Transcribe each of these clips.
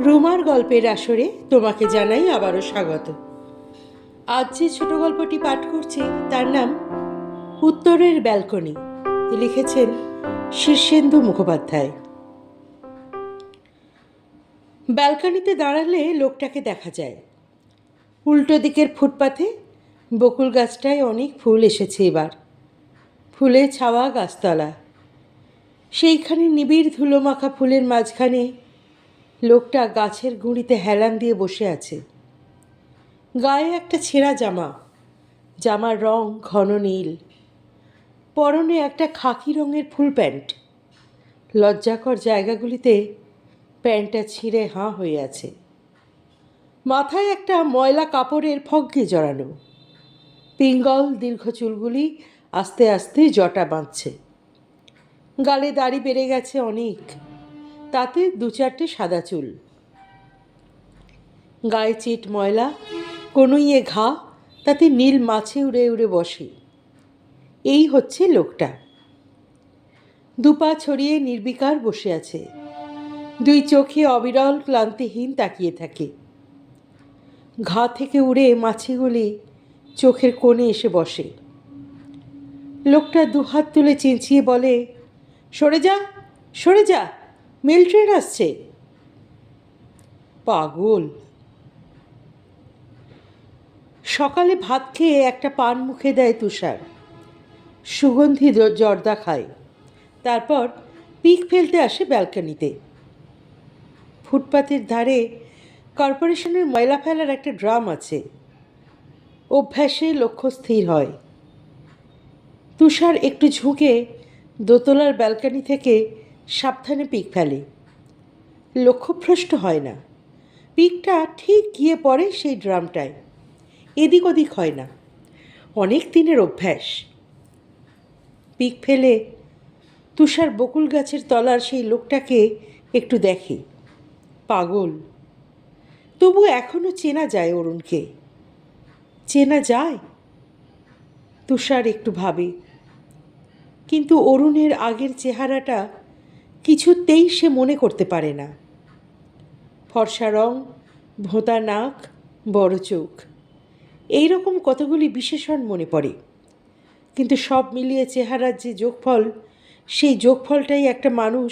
রুমার গল্পের আসরে তোমাকে জানাই আবারও স্বাগত। আজ যে ছোট গল্পটি পাঠ করছি তার নাম উত্তরের ব্যালকনি। লিখেছেন শীর্ষেন্দু মুখোপাধ্যায়। ব্যালকনিতে দাঁড়ালে লোকটাকে দেখা যায়। উল্টো দিকের ফুটপাথে বকুল গাছটায় অনেক ফুল এসেছে এবার। ফুলে ছাওয়া গাছতলা, সেইখানে নিবিড় ধুলো মাখা ফুলের মাঝখানে লোকটা গাছের গুঁড়িতে হেলান দিয়ে বসে আছে। গায়ে একটা ছেঁড়া জামা, জামার রং ঘন নীল, পরনে একটা খাকি রঙের ফুল প্যান্ট। লজ্জাকর জায়গাগুলিতে প্যান্টটা ছিঁড়ে হাঁ হয়ে আছে। মাথায় একটা ময়লা কাপড়ের ফগ্গে জড়ানো, পিঙ্গল দীর্ঘ চুলগুলি আস্তে আস্তে জটা বাঁধছে। গালে দাড়ি বেড়ে গেছে অনেক, তাতে দু চারটে সাদা চুল। গায়ে চিট ময়লা, কনুইয়ে ঘা, তাতে নীল মাছে উড়ে উড়ে বসে। এই হচ্ছে লোকটা। দুপা ছড়িয়ে নির্বিকার বসে আছে, দুই চোখে অবিরল ক্লান্তিহীন তাকিয়ে থাকে। ঘা থেকে উড়ে মাছিগুলি চোখের কোণে এসে বসে। লোকটা দুহাত তুলে চেঁচিয়ে বলে, সরে যা, সরে যা, মেল ট্রেন আসছে। পাগল। সকালে ভাত খেয়ে একটা পান মুখে দেয় তুষার, সুগন্ধি জর্দা খায়। তারপর পিক ফেলতে আসে ব্যালকনিতে। ফুটপাতের ধারে কর্পোরেশনের ময়লা ফেলার একটা ড্রাম আছে। অভ্যাসে লক্ষ্য স্থির হয়। তুষার একটু ঝুঁকে দোতলার ব্যালকনি থেকে সাবধানে পিক ফেলে। লক্ষ্যভ্রষ্ট হয় না। পিকটা ঠিক গিয়ে পড়ে সেই ড্রামটায়, এদিক ওদিক হয় না। অনেক দিনের অভ্যাস। পিক ফেলে তুষার বকুল গাছের তলার সেই লোকটাকে একটু দেখে। পাগল। তবু এখনো চেনা যায় অরুণকে। চেনা যায়? তুষার একটু ভাবে, কিন্তু অরুণের আগের চেহারাটা কিছুতেই সে মনে করতে পারে না। ফর্সা রং, ভোঁতা নাক, বড় চোখ, এই রকম কতগুলি বিশেষণ মনে পড়ে। কিন্তু সব মিলিয়ে চেহারার যে যোগফল, সেই যোগফলটাই একটা মানুষ।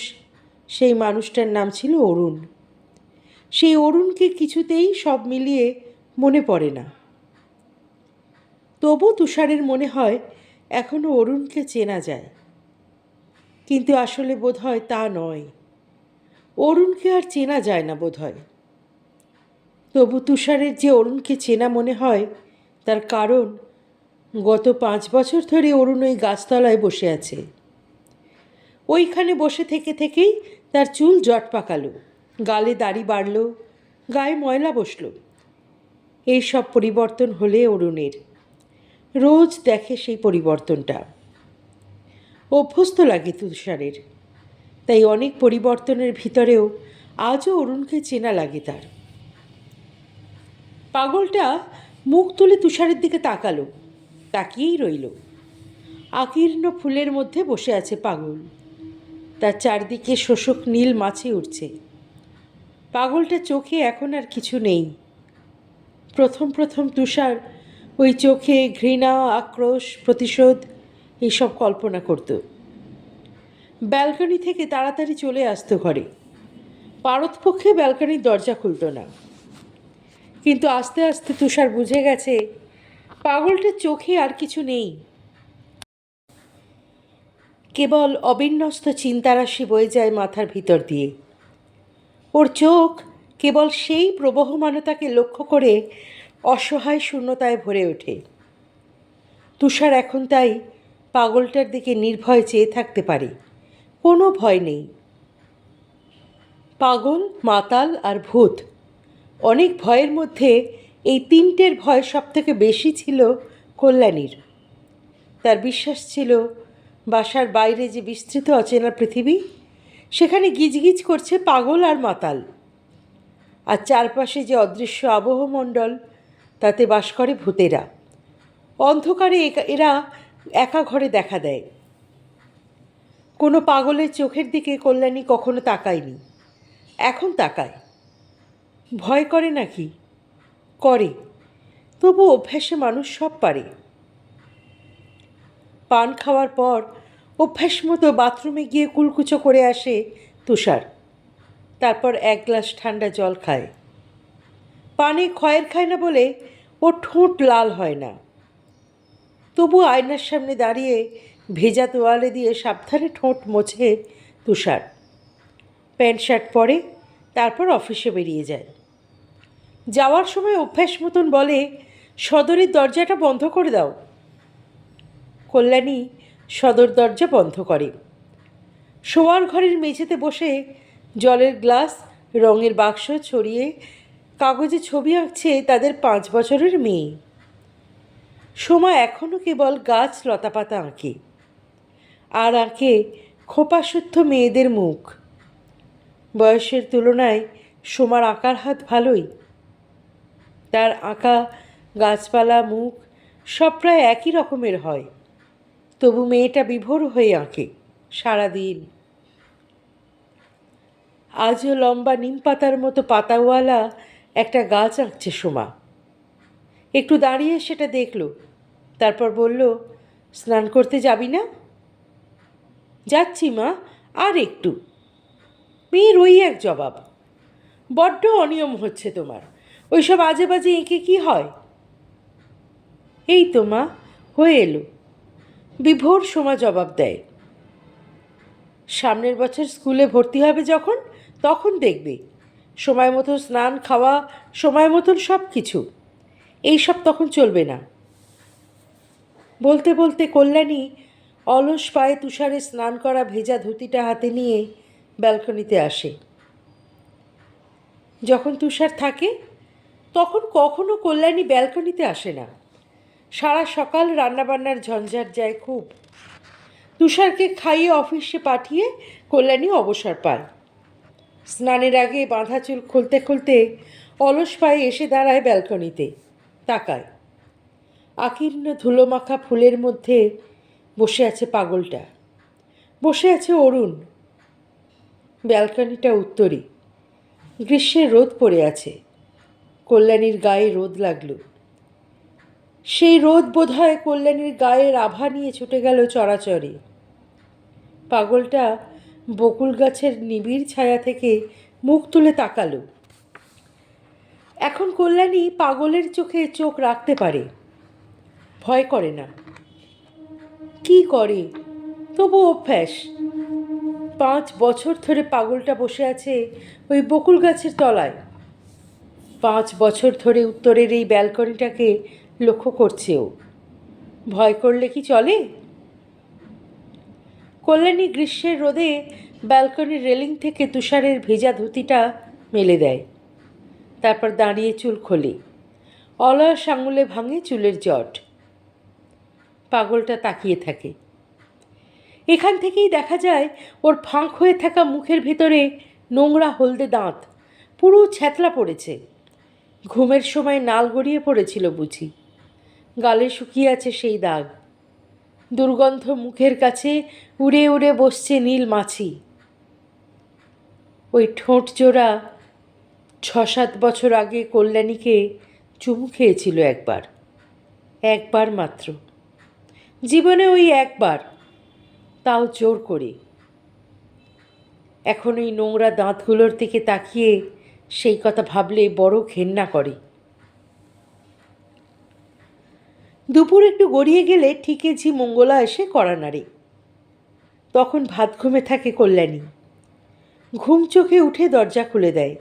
সেই মানুষটার নাম ছিল অরুণ। সেই অরুণকে কিছুতেই সব মিলিয়ে মনে পড়ে না। তবু তুষারের মনে হয় এখনও অরুণকে চেনা যায়, কিন্তু আসলে বোধহয় তা নয়। অরুণকে আর চেনা যায় না বোধহয়। তবু তুষারের যে অরুণকে চেনা মনে হয়, তার কারণ গত 5 বছর ধরে অরুণ ওই গাছতলায় বসে আছে। ওইখানে বসে থেকে থেকেই তার চুল জট পাকালো, গালে দাড়ি বাড়ল, গায়ে ময়লা বসল। এইসব পরিবর্তন হলে অরুণের রোজ দেখে সেই পরিবর্তনটা। অভ্যস্ত লাগে তুষারের, তাই অনেক পরিবর্তনের ভিতরেও আজও অরুণকে চেনা লাগে তার। পাগলটা মুখ তুলে তুষারের দিকে তাকালো, তাকিয়েই রইল। আকীর্ণ ফুলের মধ্যে বসে আছে পাগল। তার চারদিকে শোষক নীল মাছি উঠছে। পাগলটা চোখে এখন আর কিছু নেই। প্রথম প্রথম তুষার ওই চোখে ঘৃণা, আক্রোশ, প্রতিশোধ এইসব কল্পনা করত। ব্যালকনি থেকে তাড়াতাড়ি চলে আসতো ঘরে। পারতপক্ষে ব্যালকনির দরজা খুলত না। কিন্তু আস্তে আস্তে তুষার বুঝে গেছে পাগলটার চোখে আর কিছু নেই। কেবল অবিন্যস্ত চিন্তারাশি বয়ে যায় মাথার ভিতর দিয়ে। ওর চোখ কেবল সেই প্রবহমানতাকে লক্ষ্য করে অসহায় শূন্যতায় ভরে ওঠে। তুষার এখন তাই পাগলটার দিকে নির্ভয় চেয়ে থাকতে পারে, কোনো ভয় নেই। পাগল, মাতাল আর ভূত, অনেক ভয়ের মধ্যে এই তিনটের ভয় সবথেকে বেশি ছিল কল্যাণীর। তার বিশ্বাস ছিল বাসার বাইরে যে বিস্তৃত অচেনা পৃথিবী, সেখানে গিজগিজ করছে পাগল আর মাতাল। আর চারপাশে যে অদৃশ্য আবহমণ্ডল, তাতে বাস করে ভূতেরা। অন্ধকারে এরা একা ঘরে দেখা দেয়। কোনো পাগলের চোখের দিকে কল্যাণী কখনো তাকায়নি, এখন তাকায়। ভয় করে নাকি? করে, তবু অভ্যাসে মানুষ সব পারে। পান খাওয়ার পর অভ্যাস মতো বাথরুমে গিয়ে কুলকুচো করে আসে তুষার। তারপর এক গ্লাস ঠান্ডা জল খায়। পানে খয়ের খায় না বলে ওর ঠোঁট লাল হয় না। তবু আয়নার সামনে দাঁড়িয়ে ভেজা তোয়ালে দিয়ে সাবধানে ঠোঁট মোছে তুষার। প্যান্ট শার্ট পরে, তারপর অফিসে বেরিয়ে যায়। যাওয়ার সময় অভ্যাস মতন বলে, সদরের দরজাটা বন্ধ করে দাও। কল্যাণী সদর দরজা বন্ধ করে। শোয়ার ঘরের মেঝেতে বসে জলের গ্লাস, রঙের বাক্স ছড়িয়ে কাগজে ছবি আঁকছে তাদের 5 বছরের মেয়ে। সোমা এখনও কেবল গাছ লতাপাতা আঁকে, আর আঁকে খোপাশুদ্ধ মেয়েদের মুখ। বয়সের তুলনায় সোমার আঁকার হাত ভালোই। তার আঁকা গাছপালা, মুখ সব প্রায় একই রকমের হয়, তবু মেয়েটা বিভোর হয়ে আঁকে সারাদিন। আজও লম্বা নিম পাতার মতো পাতাওয়ালা একটা গাছ আঁকছে সোমা। একটু দাঁড়িয়ে সেটা দেখল, তারপর বলল, স্নান করতে যাবি না? যাচ্ছি মা, আর একটু। মেয়ের ওই এক জবাব, বড্ড অনিয়ম হচ্ছে তোমার, ওইসব আজে বাজে এঁকে কি হয়? এই তো মা, হয়ে এলো, বিভোর সোমা জবাব দেয়। সামনের বছর স্কুলে ভর্তি হবে যখন, তখন দেখবে সময় মতো স্নান, খাওয়া, সময় মতন সব কিছু। এইসব তখন চলবে না। বলতে বলতে কল্যাণী অলস পায়ে তুষারে স্নান করা ভেজা ধুতিটা হাতে নিয়ে ব্যালকনিতে আসে। যখন তুষার থাকে তখন কখনো কল্যাণী ব্যালকনিতে আসে না। সারা সকাল রান্নাবান্নার ঝঞ্ঝাট যায় খুব। তুষারকে খাইয়ে অফিসে পাঠিয়ে কল্যাণী অবসর পায়। স্নানের আগে বাঁধা চুল খুলতে খুলতে অলস পায়ে এসে দাঁড়ায় ব্যালকনিতে, তাকায়। আকীর্ণ ধুলোমাখা ফুলের মধ্যে বসে আছে পাগলটা, বসে আছে অরুণ। ব্যালকনিটা উত্তরে, গ্রীষ্মের রোদ পড়ে আছে। কল্যাণীর গায়ে রোদ লাগলো। সেই রোদ বোধহয় কল্যাণীর গায়ের আভা নিয়ে ছুটে গেল চরাচরে। পাগলটা বকুল গাছের নিবিড় ছায়া থেকে মুখ তুলে তাকালো। এখন কল্যাণী পাগলের চোখে চোখ রাখতে পারে, ভয় করে না। কি করে, তবু অভ্যাস। 5 বছর ধরে পাগলটা বসে আছে ওই বকুল গাছের তলায়। 5 বছর ধরে উত্তরের এই ব্যালকনিটাকে লক্ষ্য করছে ও। ভয় করলে কি চলে? কল্যাণী গ্রীষ্মের রোদে ব্যালকনির রেলিং থেকে তুষারের ভেজা ধুতিটা মেলে দেয়। তারপর দাঁড়িয়ে চুল খোলে, অলস আঙুলে ভাঙে চুলের জট। পাগলটা তাকিয়ে থাকে। এখান থেকেই দেখা যায় ওর ফাঁক হয়ে থাকা মুখের ভেতরে নোংরা হলদে দাঁত, পুরো ছ্যাতলা পড়েছে। ঘুমের সময় নাল গড়িয়ে পড়েছিল বুঝি। গালে শুকিয়ে আছে সেই দাগ। দুর্গন্ধ মুখের কাছে উড়ে উড়ে বসছে নীল মাছি। ওই ঠোঁট জোড়া 6-7 বছর আগে কল্যাণীকে চুমু খেয়েছিল একবার, একবার মাত্র জীবনে, ওই একবার, তাও জোর করে। এখন ওই নোংরা দাঁতগুলোর দিকে তাকিয়ে সেই কথা ভাবলে বড় ঘেন্না করে। দুপুর একটু গড়িয়ে গেলে ঠিকে ঝি মঙ্গলা এসে কড়া নাড়ে। তখন ভাত ঘুমে থাকে কল্যাণী। ঘুম চোখে উঠে দরজা খুলে দেয়।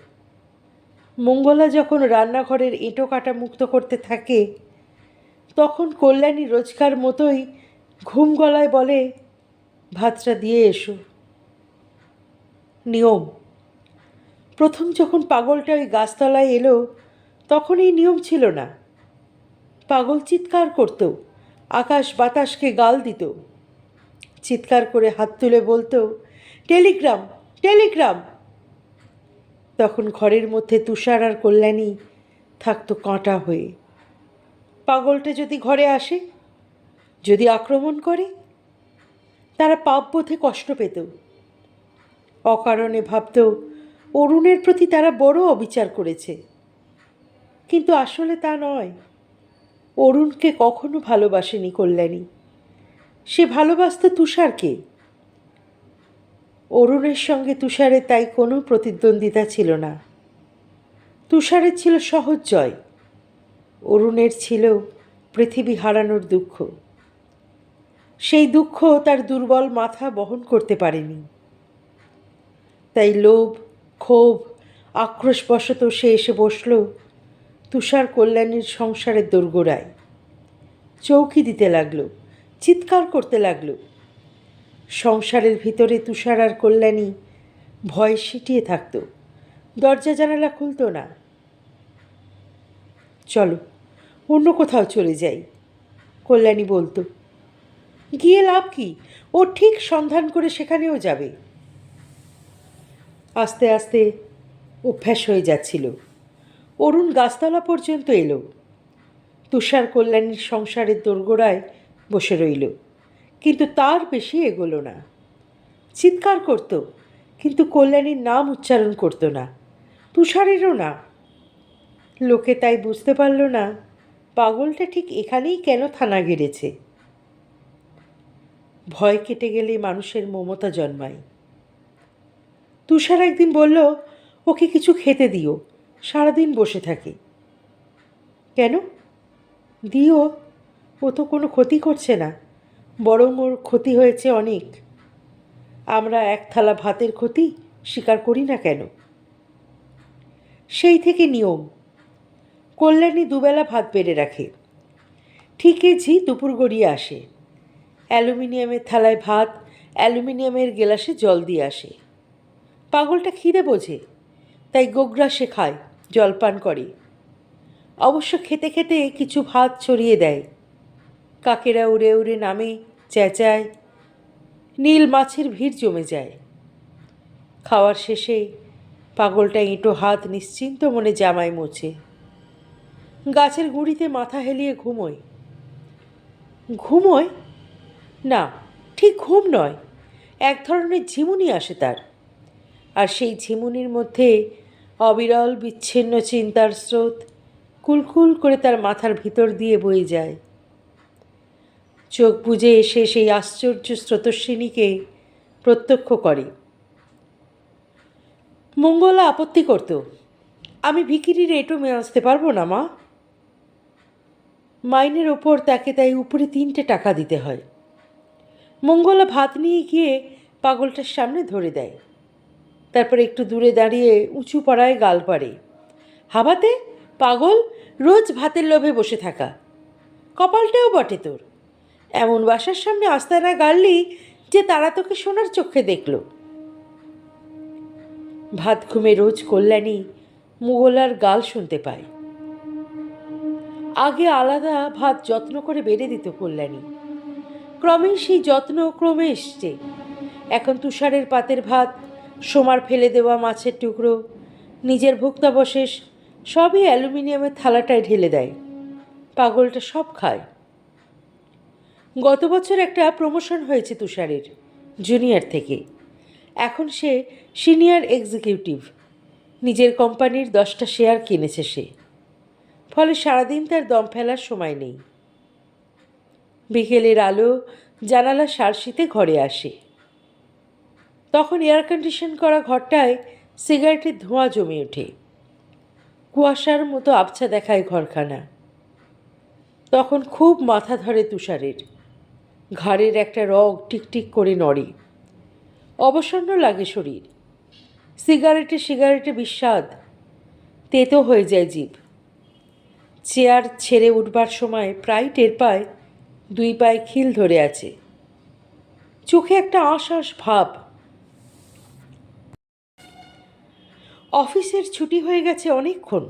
মঙ্গলা যখন রান্নাঘরের এঁটো কাটা মুক্ত করতে থাকে, তখন কল্যাণী রোজকার মতোই ঘুম গলায় বলে, ভাতটা দিয়ে এসো। নিয়ম। প্রথম যখন পাগলটা ওই গাছতলায় এলো তখন এই নিয়ম ছিল না। পাগল চিৎকার করত, আকাশ বাতাসকে গাল দিত। চিৎকার করে হাত তুলে বলতো, টেলিগ্রাম, টেলিগ্রাম। তখন ঘরের মধ্যে তুষার আর কল্যাণী থাকতো কাঁটা হয়ে। পাগলটা যদি ঘরে আসে, যদি আক্রমণ করে, তারা পাপ বোধে কষ্ট পেত। অকারণে ভাবত অরুণের প্রতি তারা বড় অবিচার করেছে, কিন্তু আসলে তা নয়। অরুণকে কখনো ভালোবাসেনি কল্যাণী, সে ভালোবাসত তুষারকে। অরুণের সঙ্গে তুষারের তাই কোনো প্রতিদ্বন্দ্বিতা ছিল না। তুষারের ছিল সহজ জয়, অরুণের ছিল পৃথিবী হারানোর দুঃখ। সেই দুঃখ তার দুর্বল মাথা বহন করতে পারেনি, তাই লোভ, ক্ষোভ, আক্রোশবশত সে এসে বসল তুষার কল্যাণীর সংসারের দোরগোড়ায়। চৌকি দিতে লাগলো, চিৎকার করতে লাগলো। সংসারের ভিতরে তুষার আর কল্যাণী ভয়ে সিটিয়ে থাকত, দরজা জানালা খুলত না। চলো অন্য কোথাও চলে যাই, কল্যাণী বলতো। গিয়ে লাভ কি, ও ঠিক সন্ধান করে সেখানেও যাবে। আস্তে আস্তে অভ্যাস হয়ে যাচ্ছিল। অরুণ গাছতলা পর্যন্ত এলো, তুষার কল্যাণীর সংসারের দোরগোড়ায় বসে রইল, কিন্তু তার বেশি এগোলো না। চিৎকার করত, কিন্তু কল্যাণীর নাম উচ্চারণ করতো না, তুষারেরও না। লোকে তাই বুঝতে পারল না পাগলটা ঠিক এখানেই কেন থানা গেড়েছে। ভয় কেটে গেলে মানুষের মমতা জন্মায়। তুষার একদিন বলল, ওকে কিছু খেতে দিও, সারাদিন বসে থাকে। কেন? দিও, ও তো কোনো ক্ষতি করছে না, বরং ওর ক্ষতি হয়েছে অনেক। আমরা এক থালা ভাতের ক্ষতি স্বীকার করি না কেন? সেই থেকে নিয়ম, কল্যাণী দুবেলা ভাত বেড়ে রাখে, ঠিকই ঝি দুপুর গড়িয়ে আসে। অ্যালুমিনিয়ামের থালায় ভাত, অ্যালুমিনিয়ামের গেলাসে জল দিয়ে আসে। পাগলটা খিদে বোঝে, তাই গোগ্রাসে খায়, জলপান করে। অবশ্য খেতে খেতে কিছু ভাত ছড়িয়ে দেয়। কাকেরা উড়ে উড়ে নামে, চেঁচায়, নীল মাছের ভিড় জমে যায়। খাওয়ার শেষে পাগলটা এঁটো হাত নিশ্চিন্ত মনে জামায় মোছে, গাছের গুঁড়িতে মাথা হেলিয়ে ঘুমোয়। ঘুমোয় না, ঠিক ঘুম নয়, এক ধরনের ঝিমুনি আসে তার। আর সেই ঝিমুনির মধ্যে অবিরল বিচ্ছিন্ন চিন্তার স্রোত কুলকুল করে তার মাথার ভিতর দিয়ে বয়ে যায়। চোখ বুজে এসে সেই আশ্চর্য স্রোতস্বিনীকে প্রত্যক্ষ করে। মঙ্গলা আপত্তি করত, আমি ভিখিরির এঁটো মেজতে পারবো না মা। মাইনের ওপর তাকে তাই উপরে 3টে টাকা দিতে হয়। মঙ্গলা ভাত নিয়ে গিয়ে পাগলটার সামনে ধরে দেয়, তারপর একটু দূরে দাঁড়িয়ে উঁচু পাড়ায় গাল পাড়ে। হাবাতে পাগল, রোজ ভাতের লোভে বসে থাকা, কপালটাও বটে তোর। এমন বাসার সামনে আস্তানা গাড়লি যে তারা তোকে সোনার চোখে দেখল। ভাত ঘুমে রোজ কল্যাণী মুগলার গাল শুনতে পায়। আগে আলাদা ভাত যত্ন করে বেড়ে দিত কল্যাণী, ক্রমে সেই যত্ন ক্রমে এসছে। এখন তুষারের পাতের ভাত, সোমার ফেলে দেওয়া মাছের টুকরো, নিজের ভুক্তাবশেষ সবই অ্যালুমিনিয়ামের থালাটায় ঢেলে দেয়। পাগলটা সব খায়। গত বছর একটা প্রমোশন হয়েছে তুষারের, জুনিয়র থেকে এখন সে সিনিয়র এক্সিকিউটিভ। নিজের কোম্পানির 10টা শেয়ার কিনেছে সে, ফলে সারাদিন তার দম ফেলার সময় নেই। বিকেলের আলো জানালা সারশিতে ঘরে আসে। তখন এয়ার কন্ডিশন করা ঘরটায় সিগারেটের ধোঁয়া জমে ওঠে, কুয়াশার মতো আবছা দেখায় ঘরখানা। তখন খুব মাথা ধরে তুষারের, ঘাড়ের একটা রগ টিকটিক করে নড়ে, অবসন্ন লাগে শরীর। সিগারেটে বিস্বাদ, তেতো হয়ে যায় জিভ। চেয়ার ছেড়ে উঠবার সময় প্রায় টের পায় 2 পায়ে খিল ধরে আছে, চোখে একটা আঁশ ভাব। অফিসের ছুটি হয়ে গেছে অনেকক্ষণ।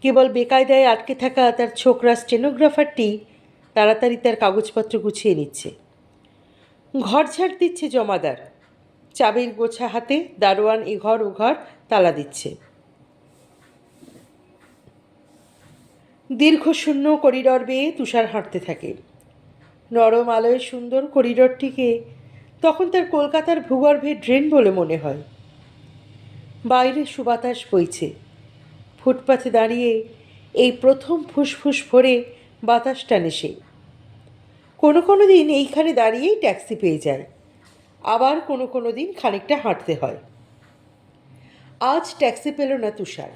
কেবল বেকায়দায় আটকে থাকা তার ছোকরা স্টেনোগ্রাফারটি তাড়াতাড়ি তার কাগজপত্র গুছিয়ে নিচ্ছে। ঘর ঝাড় দিচ্ছে জমাদার, চাবির গোছা হাতে দারোয়ান এঘর ওঘর তালা দিচ্ছে। দীর্ঘ শূন্য করিডর বেয়ে তুষার হাঁটতে থাকে। নরম আলোয় সুন্দর করিডরটিকে তখন তার কলকাতার ভূগর্ভের ড্রেন বলে মনে হয়। বাইরে সুবাতাস বইছে। ফুটপাথে দাঁড়িয়ে এই প্রথম ফুসফুস ভরে বাতাস টানে সে। কোনো কোনো দিন এইখানে দাঁড়িয়েই ট্যাক্সি পেয়ে যায়, আবার কোনো কোনো দিন খানিকটা হাঁটতে হয়। আজ ট্যাক্সি পেল না তুষার।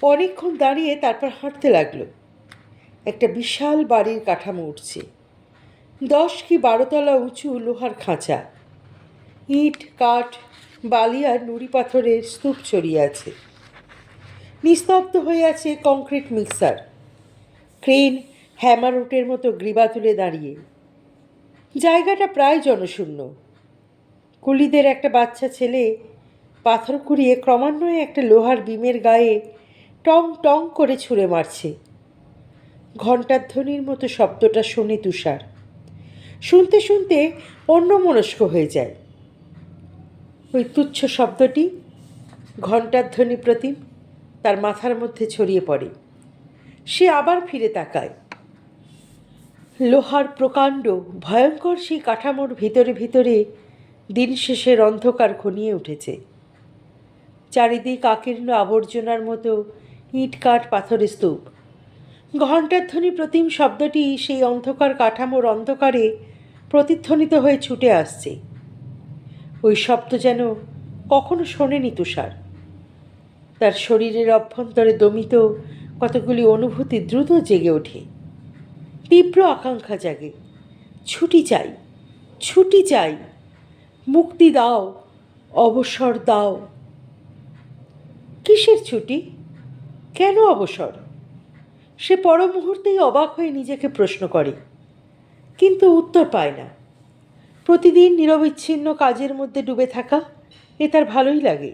অনেকক্ষণ দাঁড়িয়ে তারপর হাঁটতে লাগলো। একটা বিশাল বাড়ির কাঠামো উঠছে। 10 কি 12 তলা উঁচু লোহার খাঁচা। ইট, কাঠ, বালি আর নুড়ি পাথরের স্তূপ ছড়িয়ে আছে। নিস্তব্ধ হয়ে আছে কংক্রিট মিক্সার। ক্রেন হ্যামারুটের মতো গ্রীবা তুলে দাঁড়িয়ে। জায়গাটা প্রায় জনশূন্য। কুলিদের একটা বাচ্চা ছেলে পাথর কুড়িয়ে ক্রমান্বয়ে একটা লোহার বিমের গায়ে টং টং করে ছুঁড়ে মারছে। ঘণ্টার ধ্বনির মতো শব্দটা শোনে তুষার। শুনতে শুনতে অন্যমনস্ক হয়ে যায়। ওই তুচ্ছ শব্দটি, ঘণ্টার ধ্বনি প্রতিম, তার মাথার মধ্যে ছড়িয়ে পড়ে। সে আবার ফিরে তাকায়। লোহার প্রকাণ্ড ভয়ঙ্কর সেই কাঠামোর ভিতরে ভিতরে দিন শেষের অন্ধকার ঘনিয়ে উঠেছে। চারিদিক আকীর্ণ আবর্জনার মতো ইট, কাঠ, পাথরের স্তূপ। ঘণ্টার ধ্বনি প্রতিম শব্দটি সেই অন্ধকার কাঠামোর অন্ধকারে প্রতিধ্বনিত হয়ে ছুটে আসছে। ওই শব্দ যেন কখনো শোনেনি তুষার। তার শরীরের অভ্যন্তরে দমিত কতগুলি অনুভূতি দ্রুত জেগে ওঠে। তীব্র আকাঙ্ক্ষা জাগে। ছুটি চাই, ছুটি চাই, মুক্তি দাও, অবসর দাও। কিসের ছুটি? কেন অবসর? সে পর মুহূর্তেই অবাক হয়ে নিজেকে প্রশ্ন করে, কিন্তু উত্তর পায় না। প্রতিদিন নিরবিচ্ছিন্ন কাজের মধ্যে ডুবে থাকা এ তার ভালোই লাগে।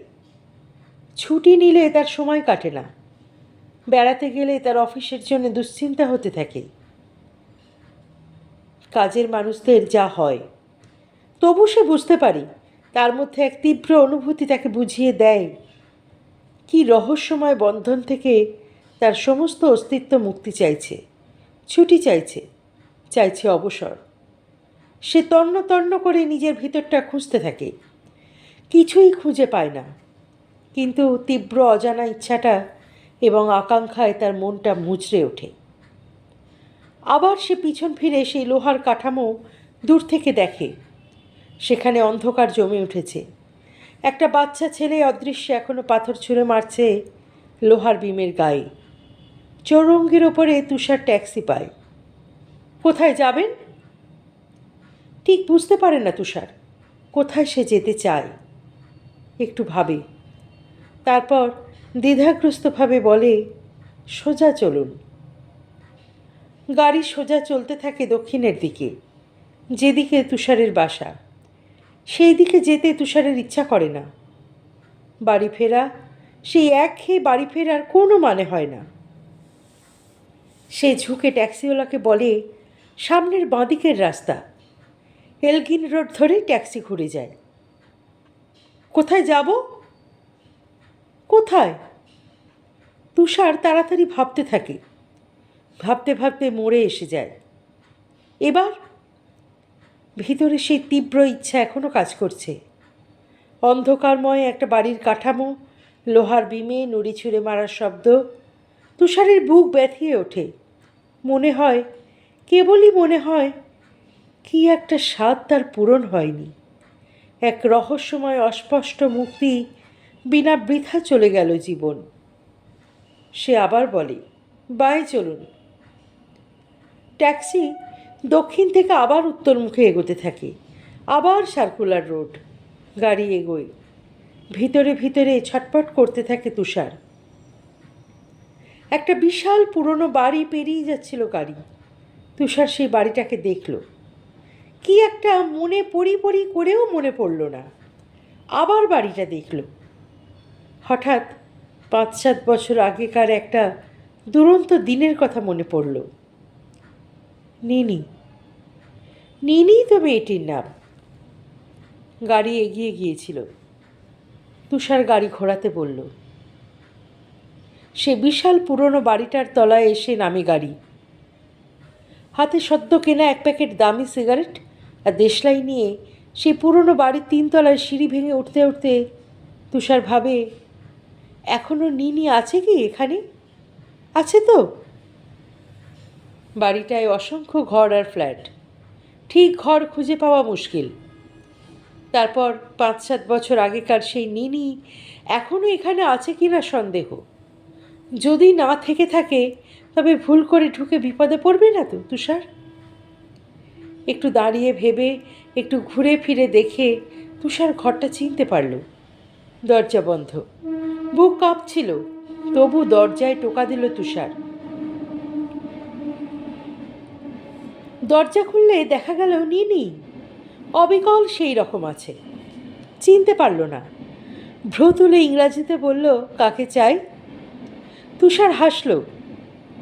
ছুটি নিলে তার সময় কাটে না। বেড়াতে গেলে তার অফিসের জন্য দুশ্চিন্তা হতে থাকে। কাজের মানুষদের যা হয়, তবু সে বুঝতে পারি তার মধ্যে এক তীব্র অনুভূতি তাকে বুঝিয়ে দেয় কি রহস্যময় বন্ধন থেকে তার সমস্ত অস্তিত্ব মুক্তি চাইছে, ছুটি চাইছে, চাইছে অবসর। সে তন্ন তন্ন করে নিজের ভিতরটা খুঁজতে থাকে, কিছুই খুঁজে পায় না। কিন্তু তীব্র অজানা ইচ্ছাটা এবং আকাঙ্ক্ষায় তার মনটা মুচড়ে ওঠে। আবার সে পিছন ফিরে সেই লোহার কাঠামো দূর থেকে দেখে। সেখানে অন্ধকার জমে উঠেছে। একটা বাচ্চা ছেলে অদৃশ্যে এখনো পাথর ছুঁড়ে মারছে লোহার বিমের গায়ে। চৌরঙ্গির ওপরে তুষার ট্যাক্সি পায়। কোথায় যাবেন ঠিক বুঝতে পারে না তুষার। কোথায় সে যেতে চায় একটু ভাবে, তারপর দ্বিধাগ্রস্তভাবে বলে, সোজা চলুন। গাড়ি সোজা চলতে থাকে দক্ষিণের দিকে, যেদিকে তুষারের বাসা। সেই দিকে যেতে তুষারের ইচ্ছা করে না। বাড়ি ফেরা, সেই একঘেয়ে বাড়ি ফেরার কোনো মানে হয় না। সে ঝুঁকে ট্যাক্সিওয়ালাকে বলে, সামনের বাঁদিকের রাস্তা। এলগিন রোড ধরে ট্যাক্সি ঘুরে যায়। কোথায় যাব? কোথায়? তুষার তাড়াতাড়ি ভাবতে থাকে। ভাবতে ভাবতে মোড়ে এসে যায়। এবার ভিতরে সেই তীব্র ইচ্ছা এখনও কাজ করছে। অন্ধকারময় একটা বাড়ির কাঠামো, লোহার বিমে নুড়ি ছুঁড়ে মারার শব্দ। তুষারের বুক ব্যথিয়ে ওঠে। মনে হয়, কেবলই মনে হয়, কি একটা স্বাদ তার পূরণ হয়নি। এক রহস্যময় অস্পষ্ট মুক্তি, বিনা বৃথা চলে গেল জীবন। সে আবার বলে, বাঁয়ে চলুন। ট্যাক্সি দক্ষিণ থেকে আবার উত্তরমুখে এগোতে থাকে। আবার সার্কুলার রোড। গাড়ি এগোয়। ভিতরে ভিতরে ছটপট করতে থাকে তুষার। একটা বিশাল পুরনো বাড়ি পেরিয়ে যাচ্ছিল গাড়ি। তুষার সেই বাড়িটাকে দেখল। কি একটা মনে পড়ি পড়ি করেও মনে পড়ল না। আবার বাড়িটা দেখল। হঠাৎ 5-7 বছর আগেকার একটা দুরন্ত দিনের কথা মনে পড়ল। নিনি, নিনিই তো মেয়েটির নাম। গাড়ি এগিয়ে গিয়েছিল। তুষার গাড়ি ঘোরাতে বলল। সে বিশাল পুরনো বাড়িটার তলায় এসে নামে গাড়ি। হাতে সদ্য কেনা এক প্যাকেট দামি সিগারেট আর দেশলাই নিয়ে সেই পুরনো বাড়ির 3 তলায় সিঁড়ি ভেঙে উঠতে উঠতে তুষার ভাবে, এখনো নিনি আছে কি এখানে? আছে তো। বাড়িটায় অসংখ্য ঘর আর ফ্ল্যাট, ঠিক ঘর খুঁজে পাওয়া মুশকিল। তারপর 5-7 বছর আগেকার সেই নিনি এখনও এখানে আছে কিনা সন্দেহ। যদি না থেকে থাকে তবে ভুল করে ঢুকে বিপদে পড়বে না তো তুষার? একটু দাঁড়িয়ে ভেবে, একটু ঘুরে ফিরে দেখে তুষার ঘরটা চিনতে পারল। দরজা বন্ধ, বুক কাঁপছিল, তবু দরজায় টোকা দিল তুষার। দরজা খুললে দেখা গেল নিনি অবিকল সেই রকম আছে। চিনতে পারল না। ভ্রু তুলে ইংরাজিতে বলল, কাকে চাই? তুষার হাসল,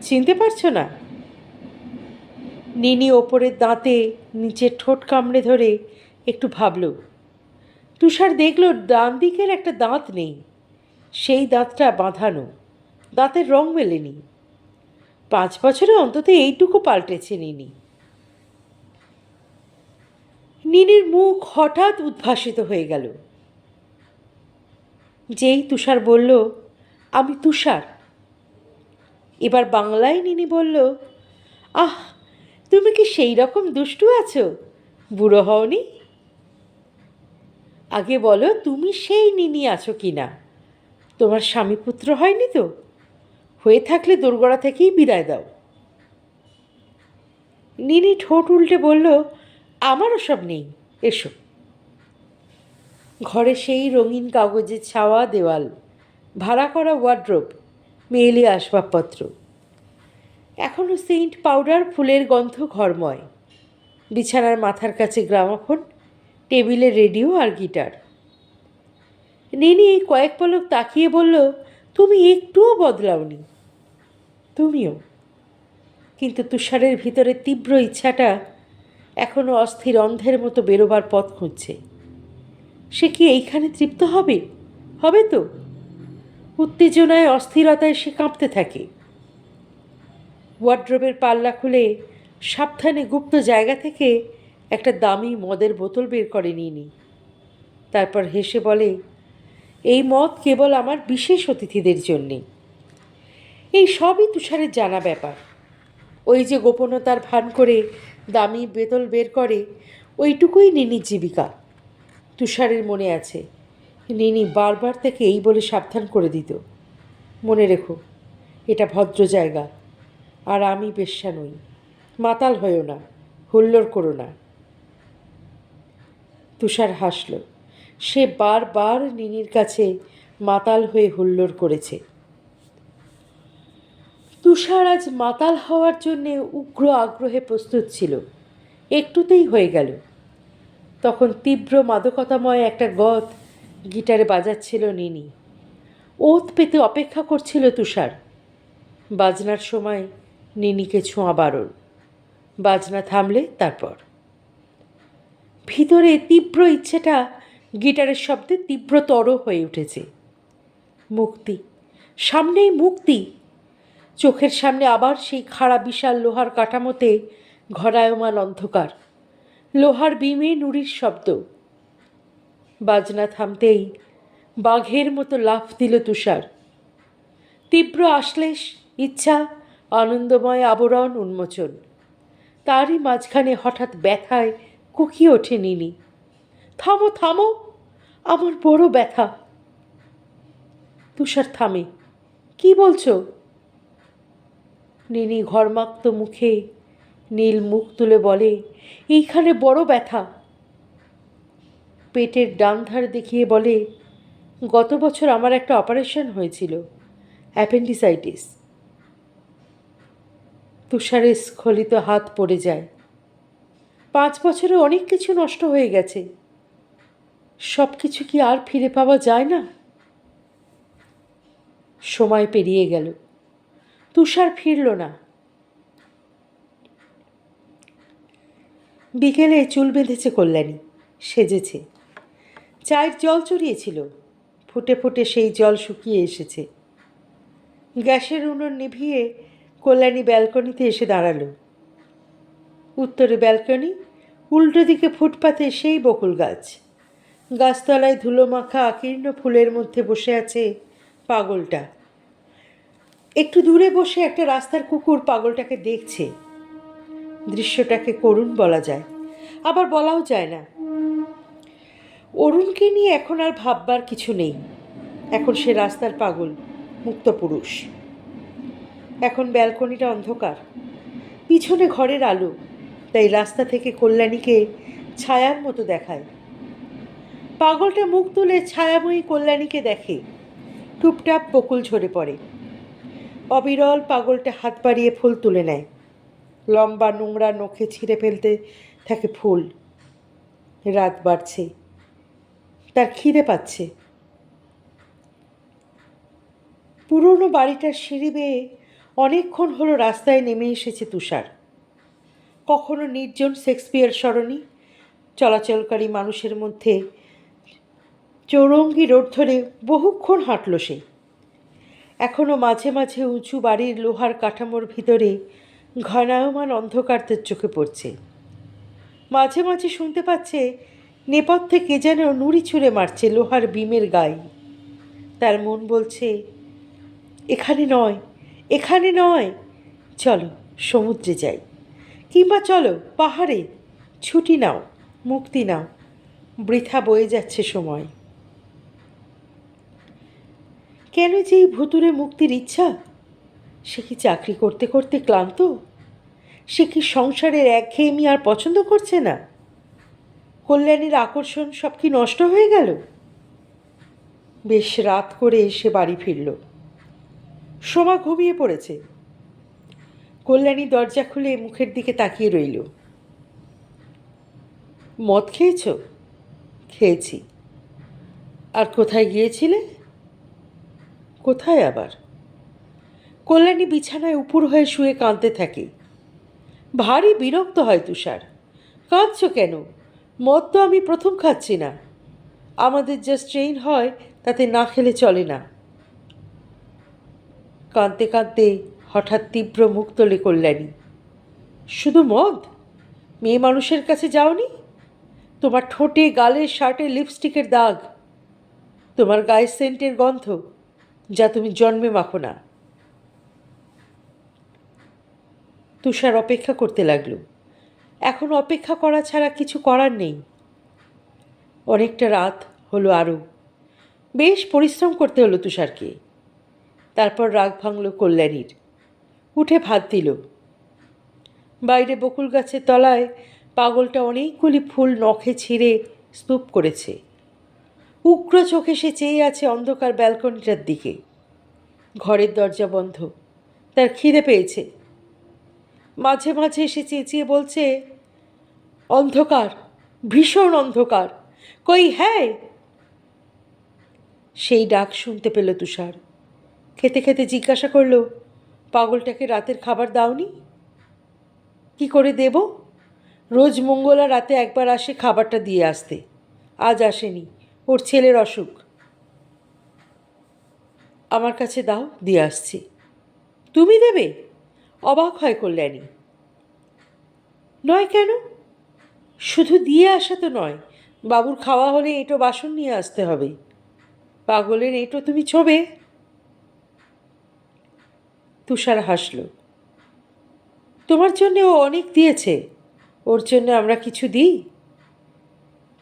চিনতে পারছো না? নিনি ওপরের দাঁতে নিচের ঠোঁট কামড়ে ধরে একটু ভাবল। তুষার দেখল ডান দিকের একটা দাঁত নেই, সেই দাঁতটা বাঁধানো, দাঁতের রং মেলেনি। 5 বছরে অন্তত এইটুকু পাল্টেছে নিনি। নিনির মুখ হঠাৎ উদ্ভাসিত হয়ে গেল। যেই তুষার বলল, আমি তুষার, এবার বাংলায় নিনি বলল, আহ, তুমি কি সেই রকম দুষ্টু আছো? বুড়ো হওনি? আগে বলো তুমি সেই নিনি আছো কি না? তোমার স্বামী পুত্র হয়নি তো? হয়ে থাকলে দোরগোড়া থেকেই বিদায় দাও। নিনি ঠোঁট উল্টে বলল, আমারও সব নেই, এসো। ঘরে সেই রঙিন কাগজের ছাওয়া দেওয়াল, ভাড়া করা ওয়ার্ড্রোব, মেয়েলি আসবাবপত্র, এখনও সেন্ট পাউডার ফুলের গন্ধ ঘরময়। বিছানার মাথার কাছে গ্রামাফোন, টেবিলে রেডিও আর গিটার। নিনি কয়েক পলক তাকিয়ে বলল, তুমি একটুও বদলাওনি। তুমিও। কিন্তু তুষারের ভিতরে তীব্র ইচ্ছাটা এখনও অস্থির অন্ধের মতো বেরোবার পথ খুঁজছে। সে কি এইখানে তৃপ্ত হবে? হবে তো। উত্তেজনায় অস্থিরতায় সে কাঁপতে থাকে। ওয়ার্ড্রোবের পাল্লা খুলে সাবধানে গুপ্ত জায়গা থেকে একটা দামি মদের বোতল বের করে নিনি। তারপর হেসে বলে, এই মদ কেবল আমার বিশেষ অতিথিদের জন্যে। এই সবই তুষারের জানা ব্যাপার। ওই যে গোপনতার ভান করে দামি বোতল বের করে, ওইটুকুই নিনির জীবিকা। তুষারের মনে আছে, নিনি বারবার তাকে এই বলে সাবধান করে দিত, মনে রেখো, এটা ভদ্র জায়গা, আর আমি বেশ্যা নই, মাতাল হয়েও না, হুল্লোড় করো না। তুষার হাসল। সে বারবার নিনির কাছে মাতাল হয়ে হুল্লোড় করেছে। তুষার আজ মাতাল হওয়ার জন্যে উগ্র আগ্রহে প্রস্তুত ছিল। একটুতেই হয়ে গেল। তখন তীব্র মাদকতাময় একটা গত গিটারে বাজাচ্ছিল নিনি। ওত পেতে অপেক্ষা করছিল তুষার। বাজনার সময় নিনিকে ছোঁয়া বারণ। বাজনা থামলে তারপর। ভিতরে তীব্র ইচ্ছেটা গিটারের শব্দে তীব্রতর হয়ে উঠেছে। মুক্তি, সামনেই মুক্তি। চোখের সামনে আবার সেই খাড়া বিশাল লোহার কাঠামোতে ঘরায়মান অন্ধকার, লোহার বিমে নুড়ির শব্দ। বাজনা থামতেই বাঘের মতো লাফ দিল তুষার। তীব্র আশ্লেষ, ইচ্ছা, আনন্দময় আবরণ উন্মোচন। তারই মাঝখানে হঠাৎ ব্যথায় কুকিয়ে ওঠে নিনি। থামো থামো, আমার বড় ব্যথা। তুষার থামে। কি বলছো? নিনি ঘর্মাক্ত মুখে নীল মুখ তুলে বলে, এইখানে বড় ব্যথা। পেটের ডান ধার দেখিয়ে বলে, গত বছর আমার একটা অপারেশন হয়েছিল, অ্যাপেন্ডিসাইটিস। তুষারের স্খলিত হাত পড়ে যায়। 5 বছরে অনেক কিছু নষ্ট হয়ে গেছে। সব কিছু কি আর ফিরে পাওয়া যায় না? সময় পেরিয়ে গেল। তুষার ফিরল না। বিকেলে চুল বেঁধেছে কল্যাণী, সেজেছে। চায়ের জল চড়িয়েছিল, ফুটে ফুটে সেই জল শুকিয়ে এসেছে। গ্যাসের উনুন নিভিয়ে কল্যাণী ব্যালকনিতে এসে দাঁড়ালো। উত্তরে ব্যালকনি, উল্টো দিকে ফুটপাতে সেই বকুল গাছ। গাছতলায় ধুলোমাখা আকীর্ণ ফুলের মধ্যে বসে আছে পাগলটা একটু দূরে বসে একটা রাস্তার কুকুর পাগলটাকে দেখছে। দৃশ্যটাকে করুণ বলা যায়, আবার বলাও যায় না। অরুণকে নিয়ে এখন আর ভাববার কিছু নেই। এখন সে রাস্তার পাগল, মুক্ত পুরুষ। এখন ব্যালকনিটা অন্ধকার, পিছনে ঘরের আলো, তাই রাস্তা থেকে কল্যাণীকে ছায়ার মতো দেখায়। পাগলটা মুখ তুলে ছায়াময়ী কল্যাণীকে দেখে। টুপটাপ বকুল ঝরে পড়ে। অবিরল পাগলটা হাত বাড়িয়ে ফুল তুলে নেয়। লম্বা নোংরা নখে ছিঁড়ে ফেলতে থাকে ফুল। রাত বাড়ছে, তার খিদে পাচ্ছে। পুরনো বাড়িটার সিঁড়ি বেয়ে অনেকক্ষণ হলো রাস্তায় নেমে এসেছে তুষার। কখনো নির্জন শেক্সপিয়ার সরণি, চলাচলকারী মানুষের মধ্যে চৌরঙ্গি রোড ধরে বহুক্ষণ হাঁটল সে। এখনও মাঝে মাঝে উঁচু বাড়ির লোহার কাঠামোর ভিতরে ঘনায়মান অন্ধকার তার চোখে পড়ছে। মাঝে মাঝে শুনতে পাচ্ছে নেপথ্যে কে যেন নুড়ি ছুঁড়ে মারছে লোহার বিমের গায়ে। তার মন বলছে, এখানে নয়, এখানে নয়, চলো সমুদ্রে যাই, কিংবা চলো পাহাড়ে, ছুটি নাও, মুক্তি নাও, বৃথা বয়ে যাচ্ছে সময়। কেন যে এই ভুতুরে মুক্তির ইচ্ছা? সে কি চাকরি করতে করতে ক্লান্ত? সে কি সংসারের একঘেয়েমি আর পছন্দ করছে না? কল্যাণীর আকর্ষণ সব কি নষ্ট হয়ে গেল? বেশ রাত করে এসে বাড়ি ফিরল। সোমা ঘুমিয়ে পড়েছে। কল্যাণী দরজা খুলে মুখের দিকে তাকিয়ে রইল। মদ খেয়েছ? খেয়েছি। আর কোথায় গিয়েছিলে? কোথায় আবার? কল্যাণী বিছানায় উপুর হয়ে শুয়ে কাঁদতে থাকে। ভারী বিরক্ত হয় তুষার। কাঁদছ কেন? মদ তো আমি প্রথম খাচ্ছি না। আমাদের যা স্ট্রেইন হয় তাতে না খেলে চলে না। কাঁদতে কাঁদতে হঠাৎ তীব্র মুখ তোলে কল্যাণী। শুধু মদ? মেয়ে মানুষের কাছে যাওনি? তোমার ঠোঁটে, গালে, শার্টে লিপস্টিকের দাগ, তোমার গায়ের সেন্টের গন্ধ, যা তুমি জন্মে মাখো না। তুষার অপেক্ষা করতে লাগলো। এখন অপেক্ষা করা ছাড়া কিছু করার নেই। অনেকটা রাত হলো আরও। বেশ পরিশ্রম করতে হলো তুষারকে। তারপর রাগ ভাঙল কল্যাণীর। উঠে ভাত দিল। বাইরে বকুল গাছের তলায় পাগলটা অনেকগুলি ফুল নখে ছিঁড়ে স্তূপ করেছে। উগ্র চোখে সে চেয়ে আছে অন্ধকার ব্যালকনিটার দিকে। ঘরের দরজা বন্ধ। তার খিদে পেয়েছে। মাঝে মাঝে সে চেঁচিয়ে বলছে, অন্ধকার, ভীষণ অন্ধকার, কই হ্যায়। সেই ডাক শুনতে পেল তুষার। খেতে খেতে জিজ্ঞাসা করল, পাগলটাকে রাতের খাবার দাওনি? কি করে দেব? রোজ মঙ্গলা রাতে একবার আসে খাবারটা দিয়ে আসতে। আজ আসেনি, ওর ছেলের অসুখ। আমার কাছে দাও, দিয়ে আসছি। তুমি দেবে? অবাক হয় কল্যাণী। নয় কেন? শুধু দিয়ে আসা তো নয়, বাবুর খাওয়া হলে এঁটো বাসন নিয়ে আসতে হবে। পাগলের এঁটো তুমি ছোবে? তুষার হাসল। তোমার জন্যে ও অনেক দিয়েছে, ওর জন্য আমরা কিছু দিই?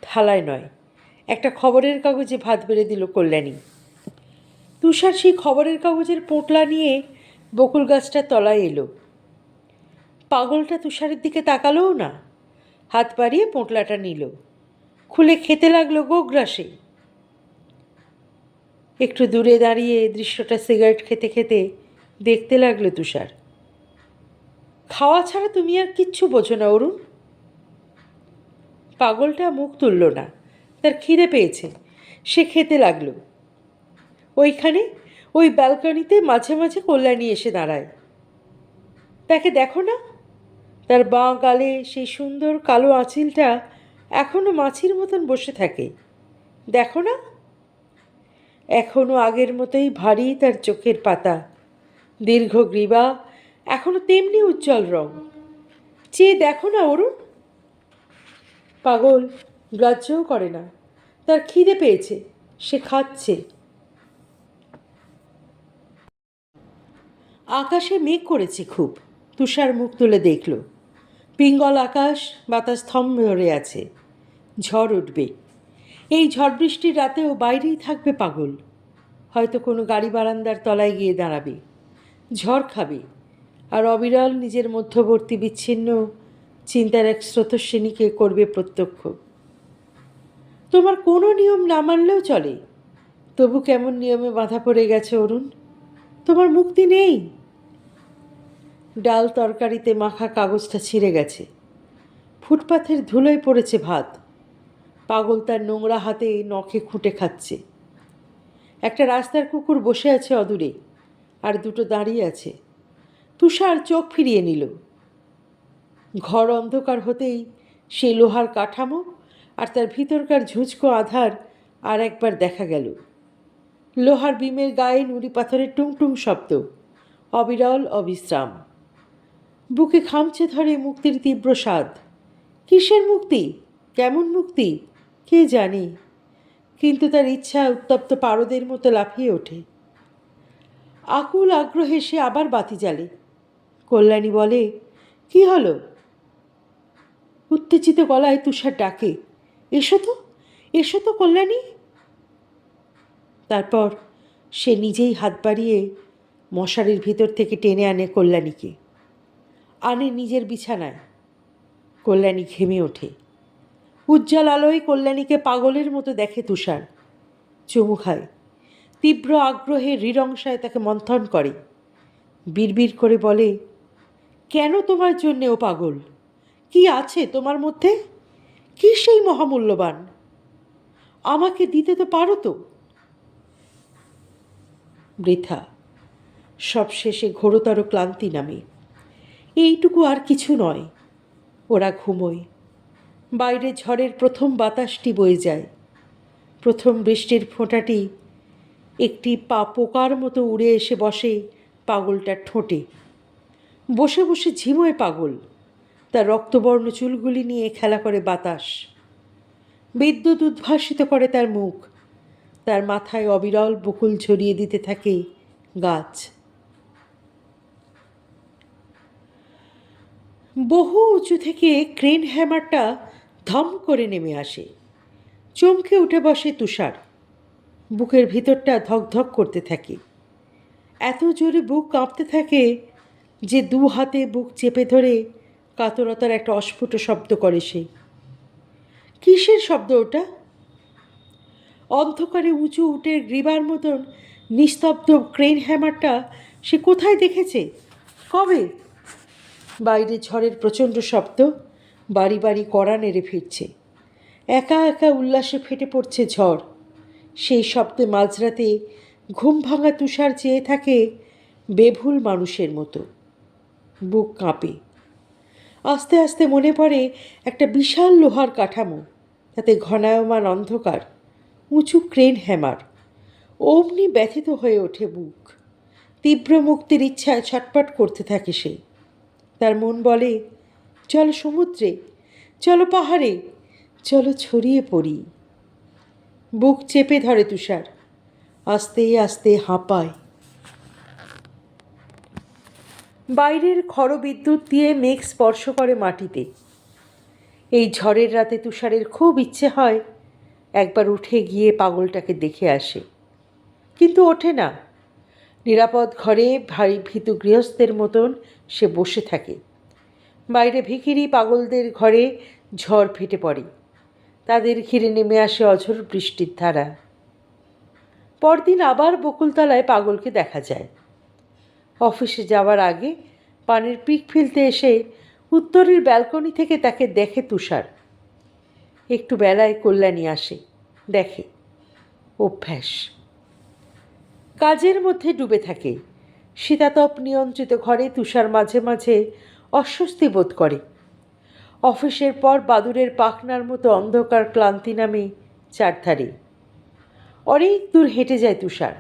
থালায় নয়, একটা খবরের কাগজে ভাত বেড়ে দিল কল্যাণী। তুষার সেই খবরের কাগজের পোঁটলা নিয়ে বকুল গাছটার তলায় এলো। পাগলটা তুষারের দিকে তাকালোও না, হাত বাড়িয়ে পোঁটলাটা নিল, খুলে খেতে লাগলো গোগ্রাসে। একটু দূরে দাঁড়িয়ে দৃশ্যটা সিগারেট খেতে খেতে দেখতে লাগলো তুষার। খাওয়া ছাড়া তুমি আর কিচ্ছু বোঝো না অরুণ। পাগলটা মুখ তুলল না। তার খিদে পেয়েছে, সে খেতে লাগলো। ওইখানে ওই ব্যালকনিতে মাঝে মাঝে কল্যাণী এসে দাঁড়ায়। তাকে দেখো না? তার বাঁ গালে সেই সুন্দর কালো আঁচিলটা এখনও মাছির মতন বসে থাকে। দেখো না? এখনও আগের মতোই ভারী তার চোখের পাতা, দীর্ঘ গ্রীবা, এখনও তেমনি উজ্জ্বল রং। চেয়ে দেখো না অরুণ। পাগল গ্রাহ্যও করে না। তার খিদে পেয়েছে, সে খাচ্ছে। আকাশে মেঘ করেছে খুব। তুষার মুখ তুলে দেখল, পিঙ্গল আকাশ, বাতাস থম ধরে আছে। ঝড় উঠবে। এই ঝড় বৃষ্টির রাতেও বাইরেই থাকবে পাগল। হয়তো কোনো গাড়ি বারান্দার তলায় গিয়ে দাঁড়াবে, ঝড় খাবে, আর অবিরল নিজের মধ্যবর্তী বিচ্ছিন্ন চিন্তার এক স্রোতস্বিনীকে করবে প্রত্যক্ষ। তোমার কোনো নিয়ম না মানলেও চলে, তবু কেমন নিয়মে বাঁধা পড়ে গেছে অরুণ। তোমার মুক্তি নেই। ডাল তরকারিতে মাখা কাগজটা ছিঁড়ে গেছে, ফুটপাথের ধুলোয় পড়েছে ভাত। পাগল তার নোংরা হাতে নখে খুঁটে খাচ্ছে। একটা রাস্তার কুকুর বসে আছে অদূরে, আর দুটো দাঁড়িয়ে আছে। তুষার চোখ ফিরিয়ে নিল। ঘর অন্ধকার হতেই সেই লোহার কাঠামো আর তার ভিতরকার ঝুঁঝকো আধার আর একবার দেখা গেল। লোহার বিমের গায়ে নুড়ি পাথরের টুংটুং শব্দ, অবিরল অবিশ্রাম। বুকে খামচে ধরে মুক্তির তীব্র স্বাদ। কিসের মুক্তি, কেমন মুক্তি, কে জানে, কিন্তু তার ইচ্ছা উত্তপ্ত পারদের মতো লাফিয়ে ওঠে। আকুল আগ্রহে সে আবার বাতি জ্বালে। কল্যাণী বলে, কি হলো? উত্তেজিত গলায় তুষার ডাকে, এসো তো, এসো তো কল্যাণী। তারপর সে নিজেই হাত বাড়িয়ে মশারির ভিতর থেকে টেনে আনে কল্যাণীকে, আনে নিজের বিছানায়। কল্যাণী ঘেমে ওঠে। উজ্জ্বল আলোয় কল্যাণীকে পাগলের মতো দেখে তুষার। চুমু খায়, তীব্র আগ্রহে হৃদংসায় তাকে মন্থন করে। বিড়বিড় করে বলে, কেন তোমার জন্যে ও পাগল? কি আছে তোমার মধ্যে? কি সেই মহামূল্যবান? আমাকে দিতে তো পারো তো। বৃথা। সব শেষে ঘোরতর ক্লান্তি নামে। এইটুকু আর কিছু নয়। ওরা ঘুমোয়। বাইরে ঝড়ের প্রথম বাতাসটি বয়ে যায়। প্রথম বৃষ্টির ফোঁটাটি একটি পোকার মতো উড়ে এসে বসে পাগলটার ঠোঁটে। বসে বসে ঝিমোয় পাগল। তার রক্তবর্ণ চুলগুলি নিয়ে খেলা করে বাতাস। বিদ্যুৎ উদ্ভাসিত করে তার মুখ। তার মাথায় অবিরল বকুল ঝরিয়ে দিতে থাকে গাছ। বহু উঁচু থেকে ক্রেন হ্যামারটা ধম করে নেমে আসে। চমকে উঠে বসে তুষার। বুকের ভিতরটা ধকধক করতে থাকে। এত জোরে বুক কাঁপতে থাকে যে দু হাতে বুক চেপে ধরে কাতরতার একটা অস্ফুট শব্দ করে সে। কিসের শব্দ ওটা? অন্ধকারে উঁচু উটের গ্রীবার মতন নিস্তব্ধ ক্রেন হ্যামারটা সে কোথায় দেখেছে, কবে? বাইরে ঝড়ের প্রচণ্ড শব্দ, বাড়ি বাড়ি কড়া নেড়ে ফিরছে। একা একা উল্লাসে ফেটে পড়ছে ঝড়। সেই শব্দে মাঝরাতে ঘুম ভাঙা তুষার চেয়ে থাকে বেভুল মানুষের মতো। বুক কাঁপে। আস্তে আস্তে মনে পড়ে একটা বিশাল লোহার কাঠামো, তাতে ঘনায়মান অন্ধকার, উঁচু ক্রেন হ্যামার। অমনি ব্যথিত হয়ে ওঠে বুক। তীব্র মুক্তির ইচ্ছায় ছটপট করতে থাকে সে। তার মন বলে, চলো সমুদ্রে, চলো পাহাড়ে, চলো ছড়িয়ে পড়ি। বুক চেপে ধরে তুষার। আস্তে আস্তে হাঁপায়। বাইরের খড়বিদ্যুৎ দিয়ে মেঘ স্পর্শ করে মাটিতে। এই ঝড়ের রাতে তুষারের খুব ইচ্ছে হয় একবার উঠে গিয়ে পাগলটাকে দেখে আসে, কিন্তু ওঠে না। নিরাপদ ঘরে ভারী ভীতু গৃহস্থের মতন সে বসে থাকে। বাইরে ভিখিরি পাগলদের ঘরে ঝড় ফেটে পড়ে। তাদের ঘিরে নেমে আসে অঝোর বৃষ্টির ধারা। পরদিন আবার বকুলতলায় পাগলকে দেখা যায়। অফিসে যাওয়ার আগে পানির পিক ফেলতে এসে উত্তরের ব্যালকনি থেকে তাকে দেখে তুষার। একটু বেলায় কল্যাণী আসে, দেখে। অভ্যাস। কাজের মধ্যে ডুবে থাকে। শীতাতপ নিয়ন্ত্রিত ঘরে তুষার মাঝে মাঝে অস্বস্তি বোধ করে। অফিসের পর বাদুড়ের পাখনার মতো অন্ধকার ক্লান্তি নামে চারধারে। অনেক দূর হেঁটে যায় তুষার।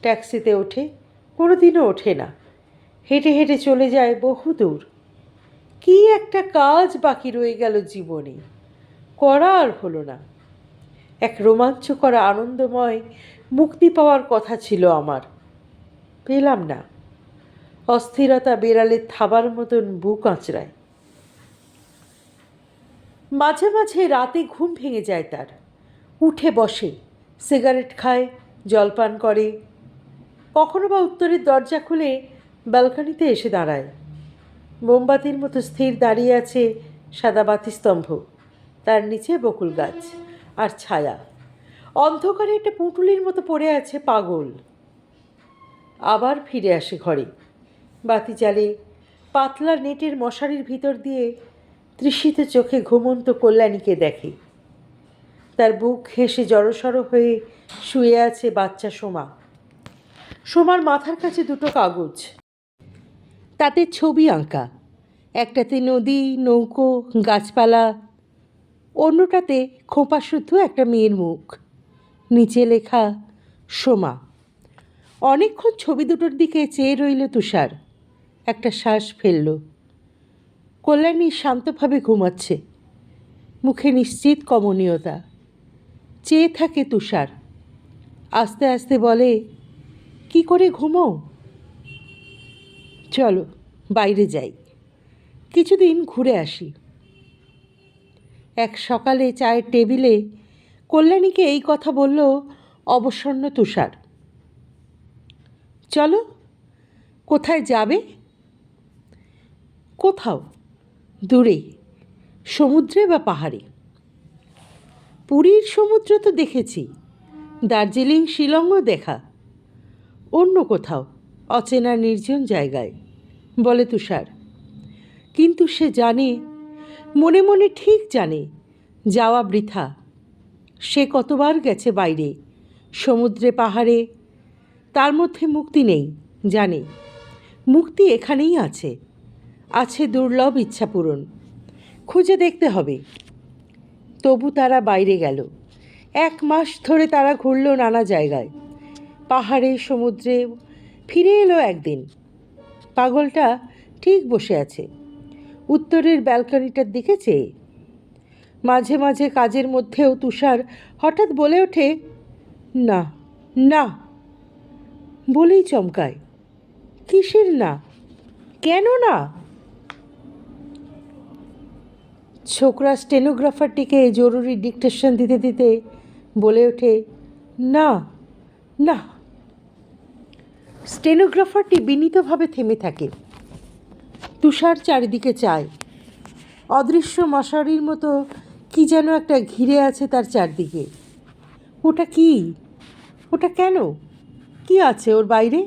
ট্যাক্সিতে ওঠে, কোনোদিনও ওঠে না। হেঁটে হেঁটে চলে যায় বহু দূর। কি একটা কাজ বাকি রয়ে গেল জীবনে, করা আর হলো না। এক রোমাঞ্চকর আনন্দময় মুক্তি পাওয়ার কথা ছিল আমার, পেলাম না। অস্থিরতা বেড়ালের থাবার মতন বুক আঁচড়ায়। মাঝে মাঝে রাতে ঘুম ভেঙে যায় তার। উঠে বসে, সিগারেট খায়, জলপান করে। কখনো বা উত্তরের দরজা খুলে ব্যালকনিতে এসে দাঁড়ায়। মোমবাতির মতো স্থির দাঁড়িয়ে আছে সাদা বাতিস্তম্ভ, তার নিচে বকুল গাছ আর ছায়া। অন্ধকারে একটা পুঁটুলির মতো পড়ে আছে পাগল। আবার ফিরে আসে ঘরে, বাতি জ্বালে, পাতলা নেটের মশারির ভিতর দিয়ে তৃষিত চোখে ঘুমন্ত কল্যাণীকে দেখে। তার বুক ঘেঁষে জড়সড় হয়ে শুয়ে আছে বাচ্চা সোমা। সোমার মাথার কাছে দুটো কাগজ, তাতে ছবি আঁকা। একটাতে নদী, নৌকো, গাছপালা, অন্যটাতে খোঁপা শুদ্ধ একটা মেয়ের মুখ। নিচে লেখা সোমা। অনেকক্ষণ ছবি দুটোর দিকে চেয়ে রইল তুষার। একটা শ্বাস ফেলল। কল্যাণী শান্তভাবে ঘুমাচ্ছে, মুখে নিশ্চিত কমনীয়তা। চেয়ে থাকে তুষার। আস্তে আস্তে বলে, কি করে ঘুমো? চলো বাইরে যাই, কিছুদিন ঘুরে আসি। এক সকালে চায়ের টেবিলে কল্যাণীকে এই কথা বলল অবসন্ন তুষার। চলো। কোথায় যাবে? কোথাও দূরে, সমুদ্রে বা পাহাড়ে। পুরীর সমুদ্র তো দেখেছি, দার্জিলিং, শিলংও দেখা। অন্য কোথাও, অচেনা নির্জন জায়গায়, বলে তুষার। কিন্তু সে জানে, মনে মনে ঠিক জানে, যাওয়া বৃথা। সে কতবার গেছে বাইরে, সমুদ্রে, পাহাড়ে। তার মধ্যে মুক্তি নেই, জানে। মুক্তি এখানেই আছে, আছে দুর্লভ ইচ্ছা পূরণ। খুঁজে দেখতে হবে। তবু তারা বাইরে গেল। 1 মাস ধরে তারা ঘুরল নানা জায়গায়, পাহাড়ে, সমুদ্রে। ফিরে এলো একদিন। পাগলটা ঠিক বসে আছে উত্তরের ব্যালকনিটার দিকে চেয়ে। মাঝে মাঝে কাজের মধ্যেও তুষার হঠাৎ বলে ওঠে, না না, বলেই চমকায়। কিসের না? কেন না? ছোকরা স্টেনোগ্রাফারটিকে জরুরি ডিকটেশন দিতে দিতে বলে ওঠে, না না। স্টেনোগ্রাফারটি বিনীতভাবে থেমে থাকে। তুষার চারিদিকে চায়। অদৃশ্য মশারির মতো কি যেন একটা ঘিরে আছে তার চারদিকে। ওটা কি? ওটা কেন? কি আছে ওর বাইরে?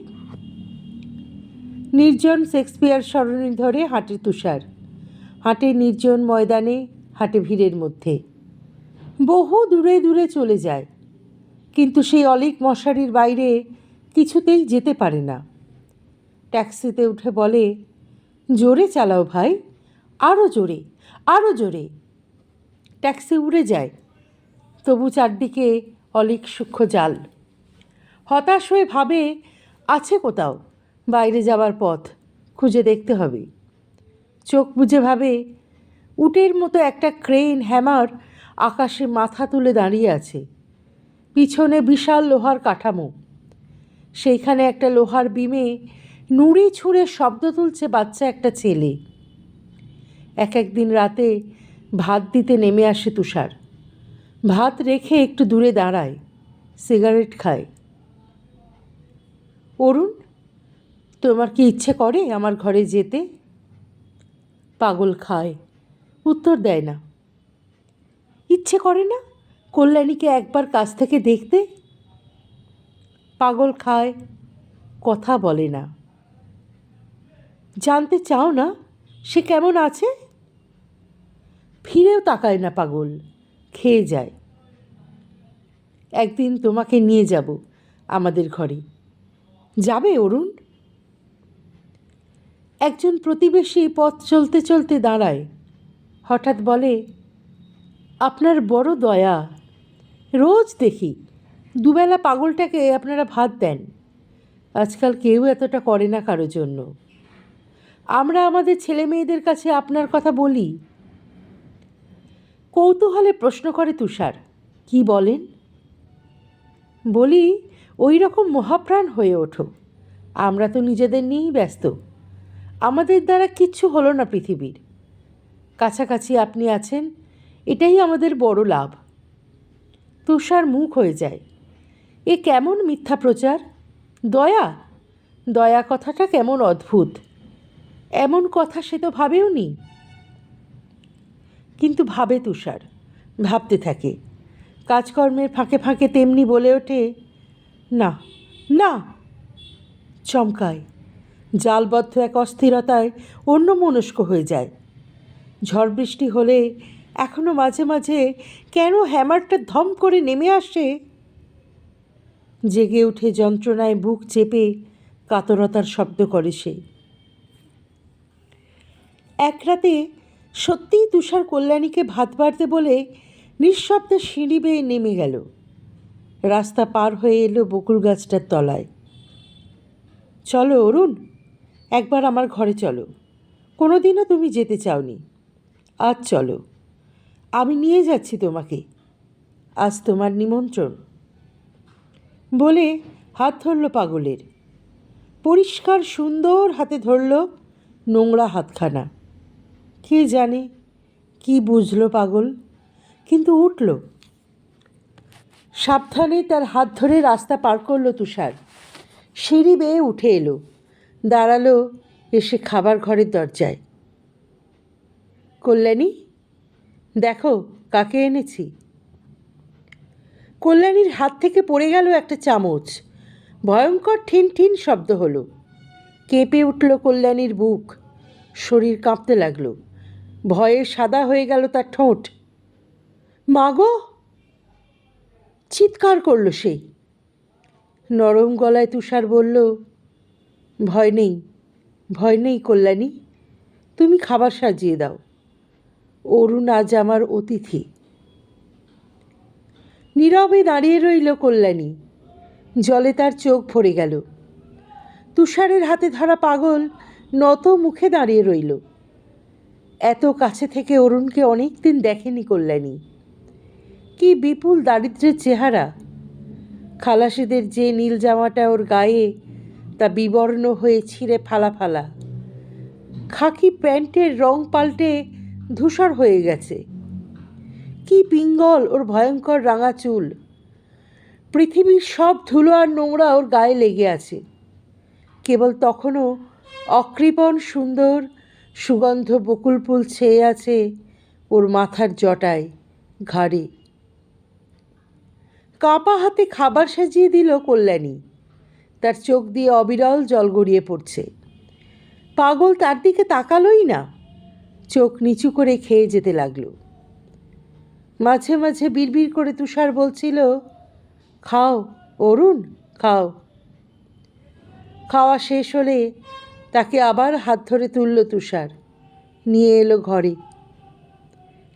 নির্জন শেক্সপিয়ার সরণি ধরে হাঁটে তুষার। হাঁটে নির্জন ময়দানে, হাঁটে ভিড়ের মধ্যে। বহু দূরে দূরে চলে যায়, কিন্তু সেই অলিক মশারির বাইরে কিছুতেই যেতে পারে না। ট্যাক্সিতে উঠে বলে, জোরে চালাও ভাই, আরও জোরে, আরও জোরে। ট্যাক্সি উড়ে যায়, তবু চারদিকে অলিক সূক্ষ্ম জাল। হতাশ হয়ে ভাবে, আছে কোথাও বাইরে যাবার পথ, খুঁজে দেখতে হবে। চোখ বুজে ভাবে, উটের মতো একটা ক্রেন হ্যামার আকাশে মাথা তুলে দাঁড়িয়ে আছে। পিছনে বিশাল লোহার কাঠামো। সেইখানে একটা লোহার বিমে নুড়ি ছুঁড়ে শব্দ তুলছে বাচ্চা একটা ছেলে। একদিন রাতে ভাত দিতে নেমে আসে তুষার। ভাত রেখে একটু দূরে দাঁড়ায়, সিগারেট খায়। অরুণ, তোমার কি ইচ্ছে করে আমার ঘরে যেতে? পাগল খায়, উত্তর দেয় না। ইচ্ছে করে না কল্যাণীকে একবার কাছ থেকে দেখতে? পাগল খায়, কথা বলে না। জানতে চাও না সে কেমন আছে? ফিরেও তাকায় না পাগল, খেয়ে যায়। একদিন তোমাকে নিয়ে যাব আমাদের ঘরে, যাবে অরুণ? একজন প্রতিবেশী পথ চলতে চলতে দাঁড়ায়, হঠাৎ বলে, আপনার বড় দয়া, রোজ দেখি দুবেলা পাগলটাকে আপনারা ভাত দেন। আজকাল কেউ এতটা করে না কারো জন্য। আমরা আমাদের ছেলে মেয়েদের কাছে আপনার কথা বলি। কৌতূহলে প্রশ্ন করে তুষার, কি বলেন? বলি, ওই রকম মহাপ্রাণ হয়ে ওঠো, আমরা তো নিজেদের নিয়েই ব্যস্ত। আমাদের দ্বারা কিচ্ছু হলো না পৃথিবীর। কাছাকাছি আপনি আছেন, এটাই আমাদের বড় লাভ। তুষার মুখ হয়ে যায়। এ কেমন মিথ্যা প্রচার! দয়া, দয়া কথাটা কেমন অদ্ভুত! এমন কথা সে তো ভাবেও নি। কিন্তু ভাবে তুষার, ভাবতে থাকে। কাজকর্মের ফাঁকে ফাঁকে তেমনি বলে ওঠে, না না। চমকায়, জালবদ্ধ এক অস্থিরতায় অন্যমনস্ক হয়ে যায়। ঝড় বৃষ্টি হলে এখনো মাঝে মাঝে কেন হ্যামারটা ধম করে নেমে আসে। জেগে উঠে যন্ত্রণায় বুক চেপে কাতরতার শব্দ করে সে। এক রাতে সত্যিই তুষার কল্যাণীকে ভাত বাড়তে বলে নিঃশব্দে সিঁড়ি বেয়ে নেমে গেল। রাস্তা পার হয়ে এলো বকুল গাছটার তলায়। চলো অরুণ, একবার আমার ঘরে চলো। কোনো দিনও তুমি যেতে চাওনি, আজ চলো, আমি নিয়ে যাচ্ছি তোমাকে, আজ তোমার নিমন্ত্রণ। বলে হাত ধরল পাগলের। পরিষ্কার সুন্দর হাতে ধরল নোংরা হাতখানা। কে জানে কি বুঝলো পাগল, কিন্তু উঠল। সাবধানে তার হাত ধরে রাস্তা পার করলো তুষার। সিঁড়ি বেয়ে উঠে এলো, দাঁড়ালো এসে খাবার ঘরের দরজায়। কল্যাণী, দেখো কাকে এনেছি। কল্যাণীর হাত থেকে পড়ে গেল একটা চামচ। ভয়ঙ্কর ঠিন ঠিন শব্দ হলো। কেঁপে উঠল কল্যাণীর বুক, শরীর কাঁপতে লাগলো। ভয়ে সাদা হয়ে গেল তার ঠোঁট। মাগো, চিৎকার করল সে। নরম গলায় তুষার বলল, ভয় নেই, ভয় নেই কল্যাণী, তুমি খাবার সাজিয়ে দাও। অরুণ আজ আমার অতিথি। নীরবে দাঁড়িয়ে রইল কল্যাণী। জলে তার চোখ ভরে গেল। তুষারের হাতে ধরা পাগল নত মুখে দাঁড়িয়ে রইল। এত কাছে থেকে অরুণকে অনেক দিন দেখেনি কল্যাণী। কি বিপুল দারিদ্র্যের চেহারা! খালাসিদের যে নীল জামাটা ওর গায়ে, তা বিবর্ণ হয়ে ছিঁড়ে ফালা ফালা। খাকি প্যান্টের রং পাল্টে ধূসর হয়ে গেছে। কি পিঙ্গল ওর ভয়ঙ্কর রাঙা চুল! পৃথিবীর সব ধুলো আর নোংরা ওর গায়ে লেগে আছে। কেবল তখনও অকৃপণ সুন্দর সুগন্ধ বকুল ফুল ছেয়ে আছে ওর মাথার জটায়, ঘাড়ে। কাঁপা হাতে খাবার সাজিয়ে দিল কল্যাণী। তার চোখ দিয়ে অবিরল জল গড়িয়ে পড়ছে। পাগল তার দিকে তাকালোই না, চোখ নিচু করে খেয়ে যেতে লাগলো। মাঝে মাঝে বিড়বিড় করে তুষার বলছিল, খাও অরুণ, খাও। খাওয়া শেষ হলে তাকে আবার হাত ধরে তুলল তুষার, নিয়ে এলো ঘরে।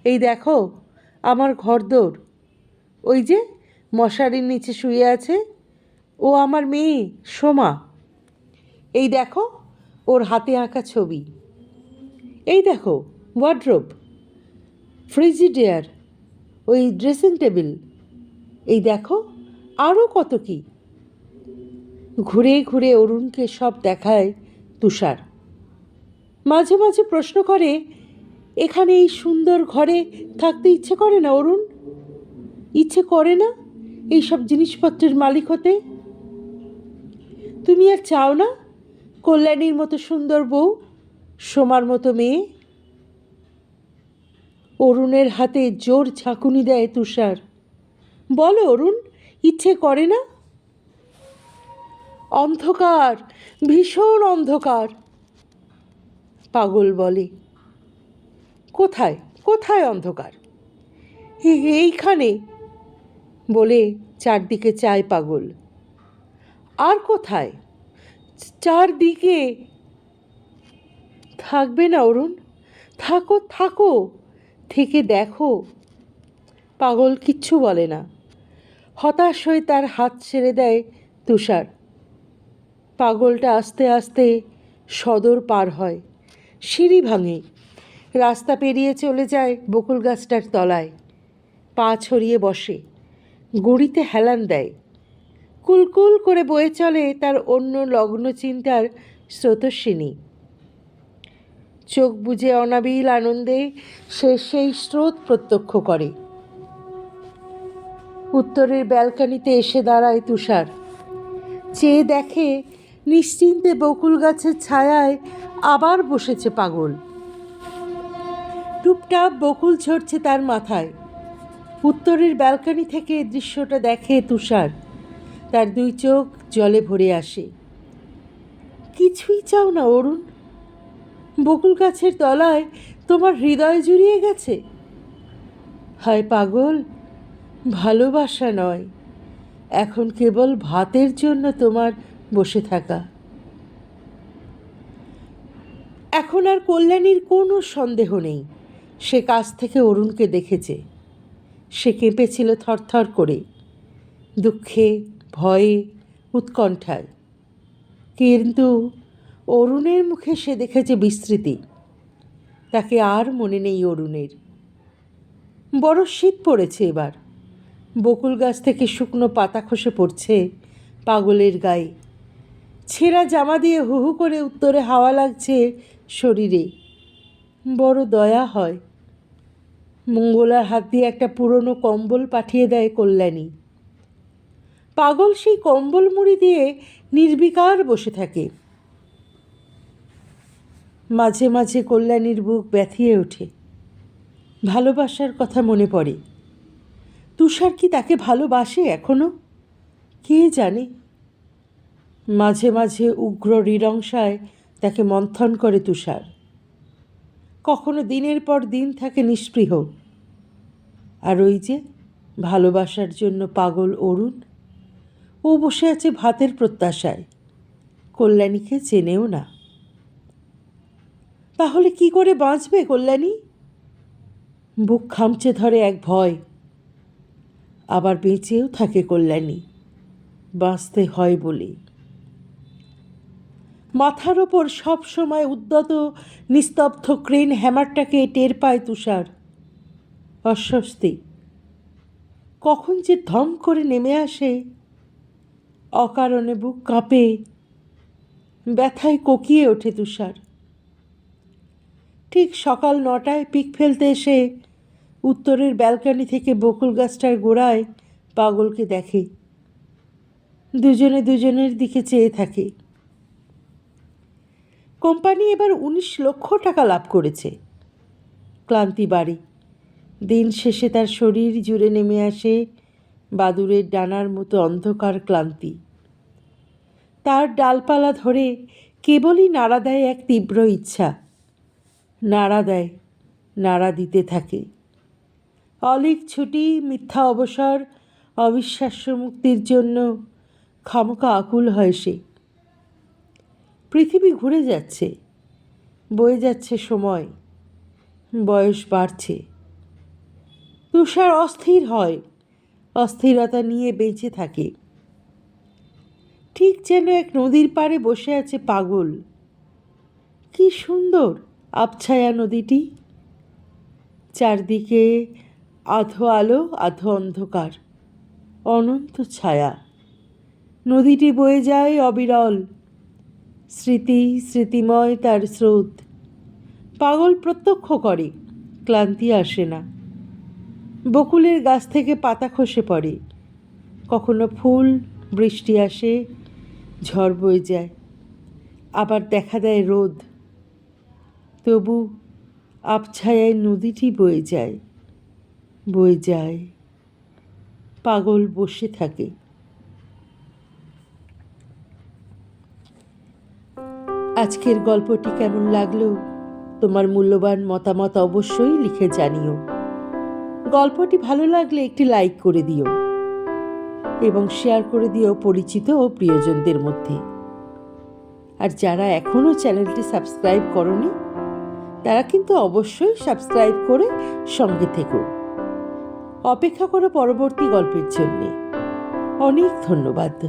এই দেখো আমার ঘরদোর, ওই যে মশারির নিচে শুয়ে আছে, ও আমার মেয়ে সোমা। এই দেখো ওর হাতে আঁকা ছবি। এই দেখো ওয়ার্ড্রোব, ফ্রিজিডেয়ার, ওই ড্রেসিং টেবিল। এই দেখো আরও কত কি। ঘুরে ঘুরে অরুণকে সব দেখায় তুষার। মাঝে মাঝে প্রশ্ন করে, এখানে এই সুন্দর ঘরে থাকতে ইচ্ছে করে না অরুণ? ইচ্ছে করে না এই সব জিনিসপত্রের মালিক হতে? তুমি আর চাও না কল্যাণীর মতো সুন্দর বউ, সোমার মতো মেয়ে? অরুণের হাতে জোর ঝাঁকুনি দেয় তুষার। বলো অরুণ, ইচ্ছে করে না? অন্ধকার, ভীষণ অন্ধকার। পাগল বলে, কোথায় কোথায় অন্ধকার? এইখানে। বলে চারদিকে চায় পাগল। আর কোথায়? চারদিকে। থাকবে না অরুণ? থাকো থাকো, থেকে দেখো। পাগল কিচ্ছু বলে না। হতাশ হয়ে তার হাত ছেড়ে দেয় তুষার। পাগলটা আস্তে আস্তে সদর পার হয়, সিঁড়ি ভাঙে, রাস্তা পেরিয়ে চলে যায় বকুল গাছটার তলায়। পা ছড়িয়ে বসে, গুঁড়িতে হেলান দেয়। কুলকুল করে বয়ে চলে তার অন্য লগ্ন চিন্তার স্রোতস্বিনী। চোখ বুজে অনাবিল আনন্দে সে সেই স্রোত প্রত্যক্ষ করে। উত্তরের ব্যালকনিতে এসে দাঁড়ায় তুষার। চেয়ে দেখে নিশ্চিন্তে বকুল গাছের ছায়ায় আবার বসেছে পাগল। টুপটাপ বকুল ঝরছে তার মাথায়। উত্তরের ব্যালকনি থেকে দৃশ্যটা দেখে তুষার। তার দুই চোখ জলে ভরে আসে। কিছুই চাও না অরুণ? বকুল গাছের তলায় তোমার হৃদয় জুড়িয়ে গেছে? হায় পাগল, ভালোবাসা নয়, এখন কেবল ভাতের জন্য তোমার বসে থাকা। এখন আর কল্যাণীর কোনো সন্দেহ নেই, সে কাছ থেকে অরুণকে দেখেছে। সে কেঁপেছিল থরথর করে, দুঃখে, ভয়ে, উৎকণ্ঠায়। কিন্তু অরুণের মুখে সে দেখেছে বিস্মৃতি। তাকে আর মনে নেই অরুণের। বড় শীত পড়েছে এবার। বকুল গাছ থেকে শুকনো পাতা খসে পড়ছে পাগলের গায়ে। ছেঁড়া জামা দিয়ে হু হু করে উত্তরে হাওয়া লাগছে শরীরে। বড় দয়া হয়। মঙ্গলার হাত দিয়ে একটা পুরনো কম্বল পাঠিয়ে দেয় কল্যাণী। পাগল সেই কম্বল মুড়ি দিয়ে নির্বিকার বসে থাকে। মাঝে মাঝে কল্যাণীর বুক ব্যথিয়ে ওঠে। ভালোবাসার কথা মনে পড়ে। তুষার কি তাকে ভালোবাসে এখনো? কে জানে। মাঝে মাঝে উগ্র হৃদংসায় তাকে মন্থন করে তুষার। কখনো দিনের পর দিন থাকে নিস্পৃহ। আর ওই যে ভালোবাসার জন্য পাগল অরুণ, ও বসে আছে ভাতের প্রত্যাশায়। কল্যাণীকে চেনেও না। তাহলে কি করে বাঁচবে কল্যাণী? বুক খামচে ধরে এক ভয়। আবার বেঁচেও থাকে কল্যাণী, বাঁচতে হয় বলে। মাথার ওপর সব সময় উদ্যত নিস্তব্ধ ক্রেন হ্যামারটাকে টের পায় তুষার। অস্বস্তি কখন যে ধম করে নেমে আসে। অকারণে বুক কাঁপে, ব্যথায় কোকিয়ে ওঠে তুষার। ঠিক সকাল 9টায় পিক ফেলতে এসে উত্তরের ব্যালকনি থেকে বকুল গাছটার গোড়ায় পাগলকে দেখে। দুজনে দুজনের দিকে চেয়ে থাকে। কোম্পানি এবার 19 লক্ষ টাকা লাভ করেছে। ক্লান্তি বাড়ে। দিন শেষে তার শরীর জুড়ে নেমে আসে বাদুড়ের ডানার মতো অন্ধকার ক্লান্তি। তার ডালপালা ধরে কেবলই নাড়া দেয় এক তীব্র ইচ্ছা। নাড়া দেয়, নাড়া দিতে থাকে। অলিক ছুটি, মিথ্যা অবসর, অবিশ্বাস্য মুক্তির জন্য খামোকা আকুল হয় সে। পৃথিবী ঘুরে যাচ্ছে, বয়ে যাচ্ছে সময়, বয়স বাড়ছে। তুষার অস্থির হয়, অস্থিরতা নিয়ে বেঁচে থাকে। ঠিক যেন এক নদীর পাড়ে বসে আছে পাগল। কি সুন্দর আবছায়া নদীটি। চারদিকে আধো আলো আধো অন্ধকার, অনন্ত ছায়া। নদীটি বয়ে যায় অবিরল। স্মৃতি স্মৃতিময় তার স্রোত। পাগল প্রত্যক্ষ করে, ক্লান্তি আসে না। বকুলের গাছ থেকে পাতা খসে পড়ে। কখনো ফুল, বৃষ্টি আসে, ঝড় বয়ে যায়। আবার দেখা দেয় রোদ। তবু আবছায়ায় নদীটি বয়ে যায়, বয়ে যায়। পাগল বসে থাকে। আজকের গল্পটি কেমন লাগলো তোমার মূল্যবান মতামত অবশ্যই লিখে জানিও। গল্পটি ভালো লাগলে একটি লাইক করে দিও এবং শেয়ার করে দিও পরিচিত ও প্রিয়জনদের মধ্যে। আর যারা এখনও চ্যানেলটি সাবস্ক্রাইব করনি তারা কিন্তু অবশ্যই সাবস্ক্রাইব করে সঙ্গে থেকো। অপেক্ষা করো পরবর্তী গল্পের জন্যে। অনেক ধন্যবাদ।